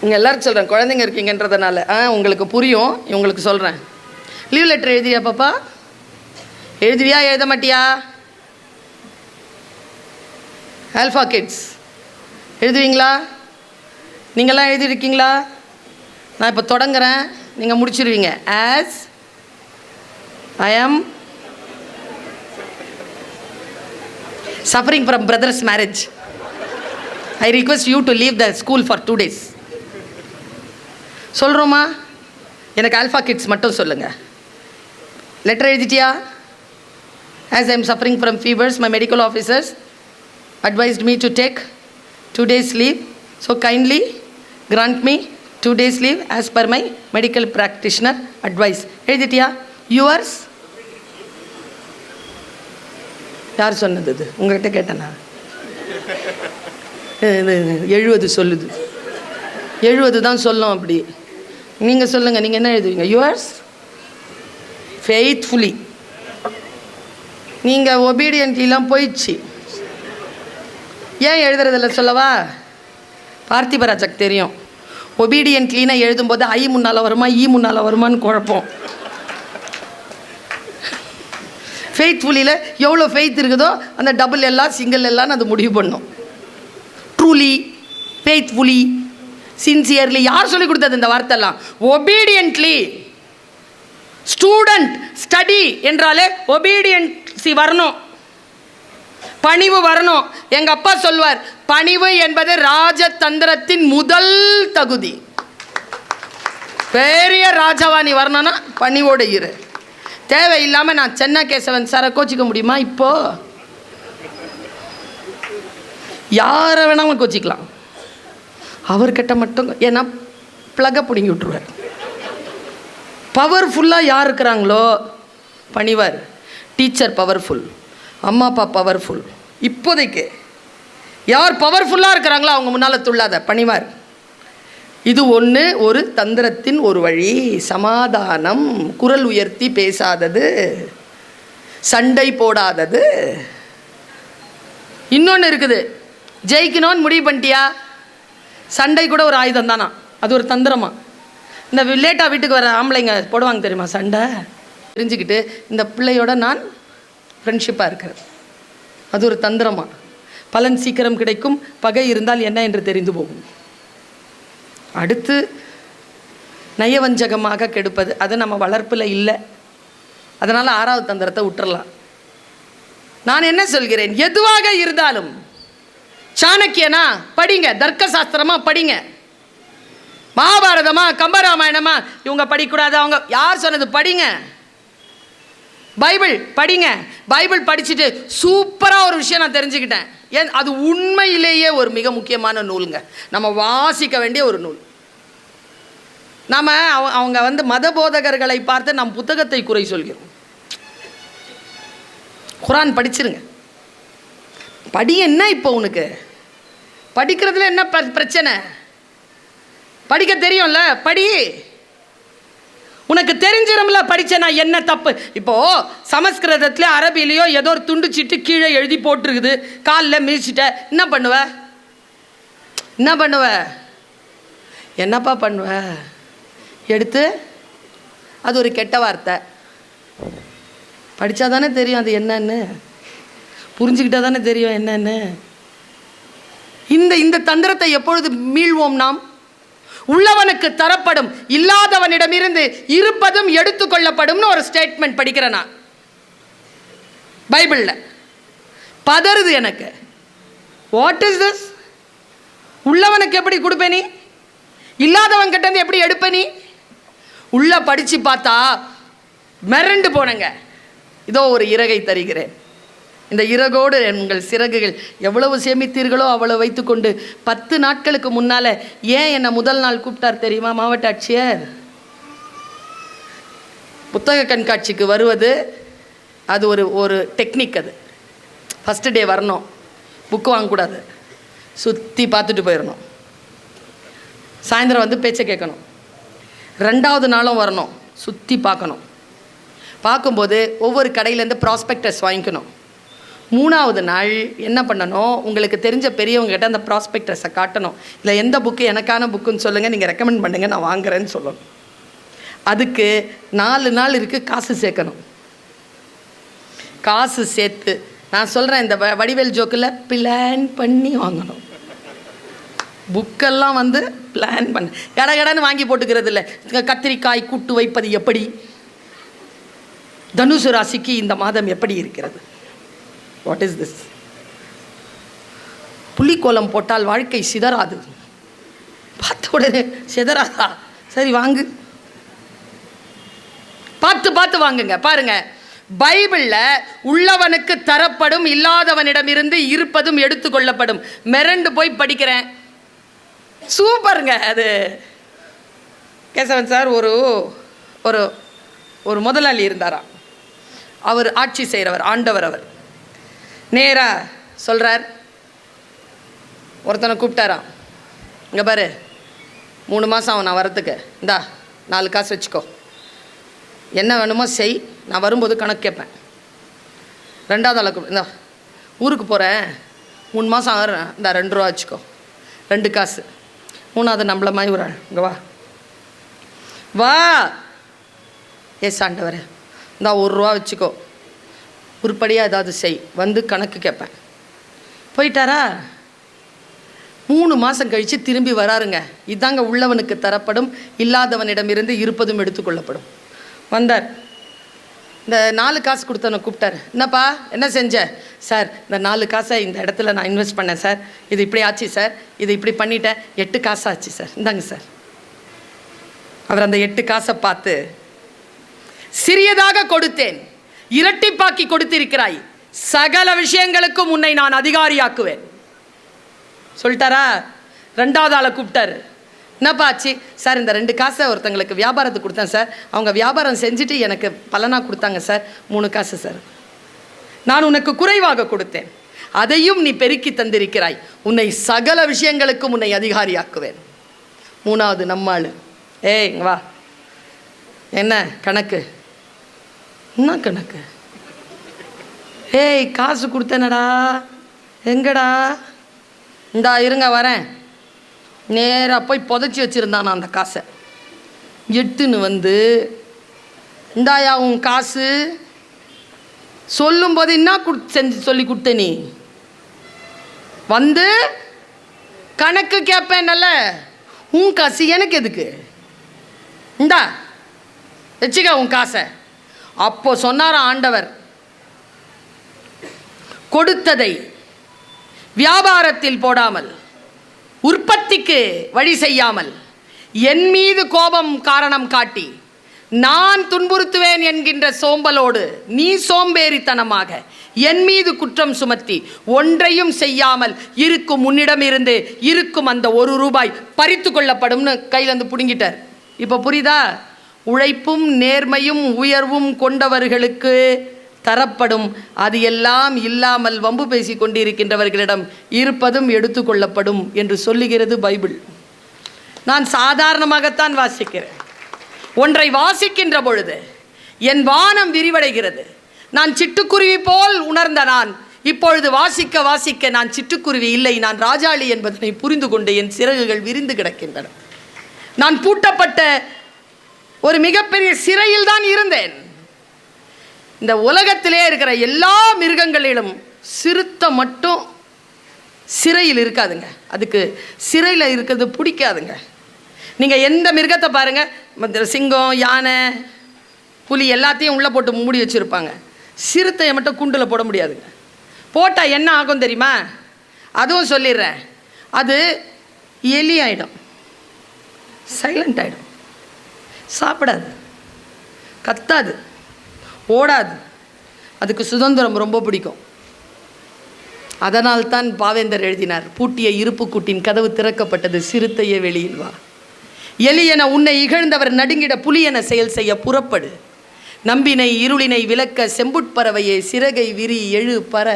இங்கே எல்லோரும் சொல்கிறேன், குழந்தைங்க இருக்கீங்கன்றதுனால உங்களுக்கு புரியும், இவங்களுக்கு சொல்கிறேன். லீவ் லெட்டர் எழுதியா பாப்பா? எழுதுவியா எழுத மாட்டியா? ஆல்ஃபா கிட்ஸ் எழுதுவீங்களா? நீங்கள்லாம் எழுதியிருக்கீங்களா? நான் இப்போ தொடங்குறேன், நீங்கள் முடிச்சிருவீங்க. ஆஸ் ஐ ஆம் suffering from brother's marriage, I request you to leave the school for 2 days. சொல்கிறோமா? எனக்கு ஆல்ஃபா கிட்ஸ் மட்டும் சொல்லுங்கள். Letter எழுதிட்டியா? As I am suffering from fevers, my medical officers advised me to take 2 days leave. So kindly grant me 2 days leave as per my medical practitioner advice. எழுதிட்டியா? Yours? யார் சொன்னது? இது உங்கள்கிட்ட கேட்டேனா? 70 சொல்லுது. 70 தான் சொல்லும். அப்படி நீங்கள் சொல்லுங்கள், நீங்கள் என்ன எழுதுவீங்க? Yours faithfully. நீங்கள் ஒபீடியன்ட்லாம் போயிடுச்சு. ஏன் எழுதுறதில்ல சொல்லவா? பார்த்திபராஜாக்கு தெரியும். ஒபீடியன்ட்லின்னா எழுதும்போது ஐ முன்னால் வருமா ஈ முன்னால் வருமானு குழப்பம். ஃபெய்த்ஃபுல்லியில் எவ்வளோ ஃபெய்த் இருக்குதோ அந்த டபுள் எல்லாம் சிங்கிள் எல்லாம் அது முடிவு பண்ணும். ட்ரூலி, ஃபெய்த்ஃபுல்லி, சின்சியர்லி யார் சொல்லி கொடுத்தது இந்த வார்த்தைலாம்? ஒபீடியன்ட்லி. ஸ்டூடெண்ட் ஸ்டடி என்றாலே ஒபீடியன்சி வரணும், பணிவு வரணும். எங்கள் அப்பா சொல்வார், பணிவு என்பது ராஜதந்திரத்தின் முதல் தகுதி. பெரிய ராஜாவாணி வரணும்னா பணிவோடு இரு. தேவையில்லாமல் நான் சென்னை கேசவன் சாரை கோச்சிக்க முடியுமா? இப்போ யாரை வேணாலும் கோச்சிக்கலாம், அவர்கிட்ட மட்டும். ஏன்னா ப்ளக்கை பிடுங்கி விட்டுருவார். பவர்ஃபுல்லாக யார் இருக்கிறாங்களோ பணிவார். டீச்சர் பவர்ஃபுல், அம்மா அப்பா பவர்ஃபுல். இப்போதைக்கு யார் பவர்ஃபுல்லாக இருக்கிறாங்களோ அவங்க முன்னால் துள்ளாத, பணிவார். இது ஒன்று, ஒரு தந்திரத்தின் ஒரு வழி. சமாதானம், குரல் உயர்த்தி பேசாதது, சண்டை போடாதது. இன்னொன்று இருக்குது, ஜெயிக்கணும்னு முடிவு பண்ணிட்டியா? சண்டை கூட ஒரு ஆயுதம் தானா, அது ஒரு தந்திரமா. இந்த லேட்டாக வீட்டுக்கு வர ஆம்பளைங்க போடுவாங்க தெரியுமா சண்டை? தெரிஞ்சுக்கிட்டு இந்த பிள்ளையோட நான் ஃப்ரெண்ட்ஷிப்பாக இருக்கிறது, அது ஒரு தந்திரமா. பலன் சீக்கிரம் கிடைக்கும், பகை இருந்தால் என்ன என்று தெரிந்து போகும். அடுத்து நயவஞ்சகமாக கெடுப்பது, அது நம்ம வளர்ப்பில் இல்லை. அதனால் 6வது தந்திரத்தை விட்டுறலாம். நான் என்ன சொல்கிறேன், எதுவாக இருந்தாலும் சாணக்கியனா படிங்க, தர்க்க சாஸ்திரமா படிங்க, மகாபாரதமா கம்பராமாயணமா இவங்க படிக்கூடாது, அவங்க யார் சொன்னது? படிங்க. பைபிள் படிங்க. பைபிள் படிச்சுட்டு சூப்பராக ஒரு விஷயம் நான் தெரிஞ்சுக்கிட்டேன். ஏன்? அது உண்மையிலேயே ஒரு மிக முக்கியமான நூலுங்க, நம்ம வாசிக்க வேண்டிய ஒரு நூல். நாம் அவங்க மத போதகர்களை பார்த்து நம் புத்தகத்தை குறை சொல்கிறோம். குரான் படிச்சிருங்க. படி. என்ன இப்போ உனக்கு படிக்கிறதுல என்ன பிரச்சனை? படிக்க தெரியும்ல, படி. உனக்கு தெரிஞ்சிரும்ல, படிச்சேனா என்ன தப்பு? இப்போது சமஸ்கிருதத்தில் அரபிலையோ ஏதோ ஒரு துண்டு சீட்டு கீழே எழுதி போட்டிருக்குது, காலில் மிதிச்சிட்ட, என்ன பண்ணுவ? என்ன பண்ணுவ? என்னப்பா பண்ணுவ? எடுத்து அது ஒரு கெட்ட வார்த்தை, படித்தா தானே தெரியும் அது என்னன்னு, புரிஞ்சுக்கிட்டா தானே தெரியும் என்னன்னு. இந்த தந்திரத்தை எப்பொழுது மீள்வோம் நாம்? உள்ளவனுக்கு தரப்படும், இல்லாதவனிடமிருந்து இருப்பதும் எடுத்துக்கொள்ளப்படும்னு ஒரு ஸ்டேட்மெண்ட் படிக்கிறேன் நான் பைபிளில். பதறுது எனக்கு. What is this? உள்ளவனுக்கு எப்படி கொடுப்ப நீ? இல்லாதவன் கிட்ட இருந்து எப்படி எடுப்ப நீ? உள்ள படித்து பார்த்தா மிரண்டு போனங்க. இதோ ஒரு இறகை தருகிறேன், இந்த இறகோடு உங்கள் சிறகுகள் எவ்வளவு சேமித்தீர்களோ அவ்வளவு வைத்துக்கொண்டு. 10 நாட்களுக்கு முன்னால் ஏன் என்னை முதல் நாள் கூப்பிட்டார் தெரியுமா மாவட்ட ஆட்சியர்? புத்தக கண்காட்சிக்கு வருவது அது ஒரு டெக்னிக். அது ஃபஸ்ட்டு டே வரணும், புக்கு வாங்கக்கூடாது, சுற்றி பார்த்துட்டு போயிடணும், சாயந்தரம் வந்து பேச்சை கேட்கணும். 2வது நாளும் வரணும், சுற்றி பார்க்கணும். பார்க்கும்போது ஒவ்வொரு கடையிலேருந்து ப்ராஸ்பெக்டஸ் வாங்கிக்கணும். 3வது நாள் என்ன பண்ணணும், உங்களுக்கு தெரிஞ்ச பெரியவங்ககிட்ட அந்த ப்ராஸ்பெக்டஸை காட்டணும். இல்லை எந்த புக்கு எனக்கான புக்குன்னு சொல்லுங்கள், நீங்கள் ரெக்கமெண்ட் பண்ணுங்கள், நான் வாங்குறேன்னு சொல்லணும். அதுக்கு 4 நாள் இருக்குது, காசு சேர்க்கணும். காசு சேர்த்து நான் சொல்கிறேன், இந்த வடிவேல் ஜோக்கில் பிளான் பண்ணி வாங்கணும். புக்கெல்லாம் வந்து பிளான் பண்ண கடன்னு வாங்கி போட்டுக்கிறது இல்லை. கத்திரிக்காய் கூட்டு வைப்பது எப்படி, தனுசு ராசிக்கு இந்த மாதம் எப்படி இருக்கிறது, வாட் இஸ் திஸ், புலிக்கோலம் போட்டால் வாழ்க்கை சிதறாது, பார்த்த உடனே சிதறாதா, சரி வாங்கு, பார்த்து வாங்குங்க. பாருங்க, பைபிளில் உள்ளவனுக்கு தரப்படும், இல்லாதவனிடமிருந்து இருப்பதும் எடுத்துக்கொள்ளப்படும். மிரண்டு போய் படிக்கிறேன், சூப்பருங்க. அது கேசவன் சார் ஒரு ஒரு ஒரு முதலாளி இருந்தாராம். அவர் ஆட்சி செய்கிறவர், ஆண்டவர். அவர் நேராக சொல்கிறார், ஒருத்தனை கூப்பிட்டாராம், இங்கே பாரு 3 மாதம் ஆகும் நான் வரத்துக்கு, இந்தா 4 காசு வச்சுக்கோ, என்ன வேணுமோ செய், நான் வரும்போது கணக்கு கேட்பேன். 2வது ஆளை கூப்பிட்டு, இந்தா ஊருக்கு போகிறேன் 3 மாதம் ஆகிறேன், இந்தா 2 ரூபா வச்சுக்கோ, 2 காசு. 3வது நம்மள மாதிரி ஒரு ஆள், இங்கே வா வா, எஸ் ஆண்டவரே, இந்தா 1 ரூபா வச்சுக்கோ, உருப்படியாக ஏதாவது செய், வந்து கணக்கு கேட்பேன். போயிட்டாரா? 3 மாதம் கழித்து திரும்பி வராருங்க. இதாங்க உள்ளவனுக்கு தரப்படும், இல்லாதவனிடமிருந்து இருப்பதும் எடுத்துக்கொள்ளப்படும். வந்தார், இந்த 4 காசு கொடுத்தவனை கூப்பிட்டார். என்னப்பா என்ன செஞ்ச சார்? இந்த 4 காசை இந்த இடத்துல நான் இன்வெஸ்ட் பண்ணேன் சார், இது இப்படி ஆச்சு சார், இது இப்படி பண்ணிட்டேன், 8 காசு ஆச்சு சார், இந்தாங்க சார். அவர் அந்த 8 காசை பார்த்து, சிறியதாக கொடுத்தேன், இரட்டிப்பாக்கி கொடுத்திருக்கிறாய், சகல விஷயங்களுக்கும் உன்னை நான் அதிகாரியாக்குவேன் சொல்லிட்டாரா? 2வது ஆளை கூப்பிட்டாரு. என்னப்பா ஆச்சு சார்? இந்த 2 காசை ஒருத்தங்களுக்கு வியாபாரத்துக்கு கொடுத்தேன் சார், அவங்க வியாபாரம் செஞ்சுட்டு எனக்கு பலனாக கொடுத்தாங்க சார், 3 காசு சார். நான் உனக்கு குறைவாக கொடுத்தேன், அதையும் நீ பெருக்கி தந்திருக்கிறாய், உன்னை சகல விஷயங்களுக்கும் உன்னை அதிகாரியாக்குவேன். 3வது நம்மாள், ஏய் வா, என்ன கணக்கு, என்ன கணக்கு, ஏய் காசு கொடுத்தேனடா, எங்கடா, இந்தா இருங்க வரேன். நேராக போய் புதைச்சி வச்சுருந்தான் நான் அந்த காசை எட்டுன்னு வந்து, இந்தாயா உன் காசு, சொல்லும்போது என்ன செஞ்சு சொல்லி கொடுத்த, நீ வந்து கணக்கு கேட்பேன், நல்ல உன் காசு எனக்கு எதுக்கு, இந்தா வச்சுக்க உன் காசை. அப்போ சொன்னார் ஆண்டவர், கொடுத்ததை வியாபாரத்தில் போடாமல், உற்பத்திக்கு வழி செய்யாமல், என் மீது கோபம் காரணம் காட்டி நான் துன்புறுத்துவேன் என்கின்ற சோம்பலோடு நீ சோம்பேறித்தனமாக என் மீது குற்றம் சுமத்தி ஒன்றையும் செய்யாமல் இருக்கும் உன்னிடமிருந்து இருக்கும் அந்த 1 ரூபாய் பறித்து கொள்ளப்படும்னு கையிலேருந்து பிடுங்கிட்டார். இப்போ புரியுதா? உழைப்பும் நேர்மையும் உயர்வும் கொண்டவர்களுக்கு தரப்படும், அது எல்லாம் இல்லாமல் வம்பு பேசி கொண்டிருக்கின்றவர்களிடம் இருப்பதும் எடுத்துக்கொள்ளப்படும் என்று சொல்லுகிறது பைபிள். நான் சாதாரணமாகத்தான் வாசிக்கிறேன். ஒன்றை வாசிக்கின்ற பொழுது என் வானம் விரிவடைகிறது. நான் சிட்டுக்குருவி போல் உணர்ந்த நான் இப்பொழுது வாசிக்க வாசிக்க நான் சிட்டுக்குருவி இல்லை, நான் ராஜாளி என்பதனை புரிந்து கொண்டு என் சிறகுகள் விரிந்து கிடக்கின்றன. நான் பூட்டப்பட்ட ஒரு மிகப்பெரிய சிறையில் தான் இருந்தேன். இந்த உலகத்திலே இருக்கிற எல்லா மிருகங்களிலும் சிறுத்தை மட்டும் சிறையில் இருக்காதுங்க. அதுக்கு சிறையில் இருக்கிறது பிடிக்காதுங்க. நீங்கள் எந்த மிருகத்தை பாருங்கள், சிங்கம், யானை, புலி எல்லாத்தையும் உள்ளே போட்டு மூடி வச்சுருப்பாங்க. சிறுத்தையை மட்டும் கூண்டில் போட முடியாதுங்க. போட்டால் என்ன ஆகும் தெரியுமா? அதுவும் சொல்லிடுறேன், அது எலி ஆகிடும், சைலண்ட் ஆகிடும், சாப்பிடாது, கத்தாது, ஓடாது. அதுக்கு சுதந்திரம் ரொம்ப பிடிக்கும். அதனால்தான் பாவேந்தர் எழுதினார், பூட்டிய இருப்பு கூட்டின் கதவு திறக்கப்பட்டது, சிறுத்தையே வெளியில் வா. எலி என உன்னை இகழ்ந்தவர் நடுங்கிட புலி என செயல் செய்ய புறப்படு. நம்பினை இருளினை விலக்க செம்புட்பறவையே சிறகை விரி எழு பற.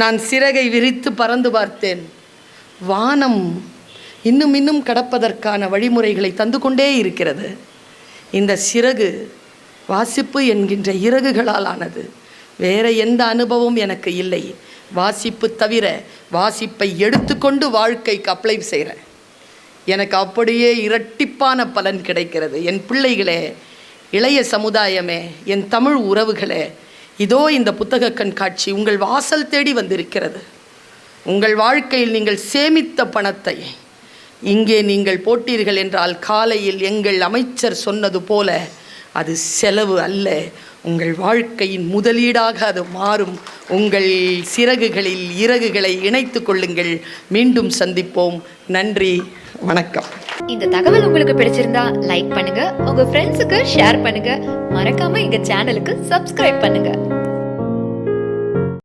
நான் சிறகை விரித்து பறந்து பார்த்தேன். வானம் இன்னும் இன்னும் கடப்பதற்கான வழிமுறைகளை தந்து கொண்டே இருக்கிறது. இந்த சிறகு வாசிப்பு என்கின்ற இறகுகளால் ஆனது. வேறு எந்த அனுபவமும் எனக்கு இல்லை. வாசிப்பு தவிர வாசிப்பை எடுத்துக்கொண்டு வாழ்க்கைக்கு அப்ளை செய்கிறேன். எனக்கு அப்படியே இரட்டிப்பான பலன் கிடைக்கிறது. என் பிள்ளைகளே, இளைய சமுதாயமே, என் தமிழ் உறவுகளே, இதோ இந்த புத்தக கண்காட்சி உங்கள் வாசல் தேடி வந்திருக்கிறது. உங்கள் வாழ்க்கையில் நீங்கள் சேமித்த பணத்தை இங்கே நீங்கள் போட்டீர்கள் என்றால், காலையில் எங்கள் அமைச்சர் சொன்னது போல அது செலவு அல்ல, உங்கள் வாழ்க்கையின் முதலீடாக அது மாறும். உங்கள் சிறகுகளில் இறகுகளை இணைத்து கொள்ளுங்கள். மீண்டும் சந்திப்போம். நன்றி, வணக்கம். இந்த தகவல் உங்களுக்கு பிடிச்சிருந்தா லைக் பண்ணுங்க, உங்க ஃப்ரெண்ட்ஸுக்கு ஷேர் பண்ணுங்க, மறக்காம எங்க சேனலுக்கு சப்ஸ்கிரைப் பண்ணுங்க.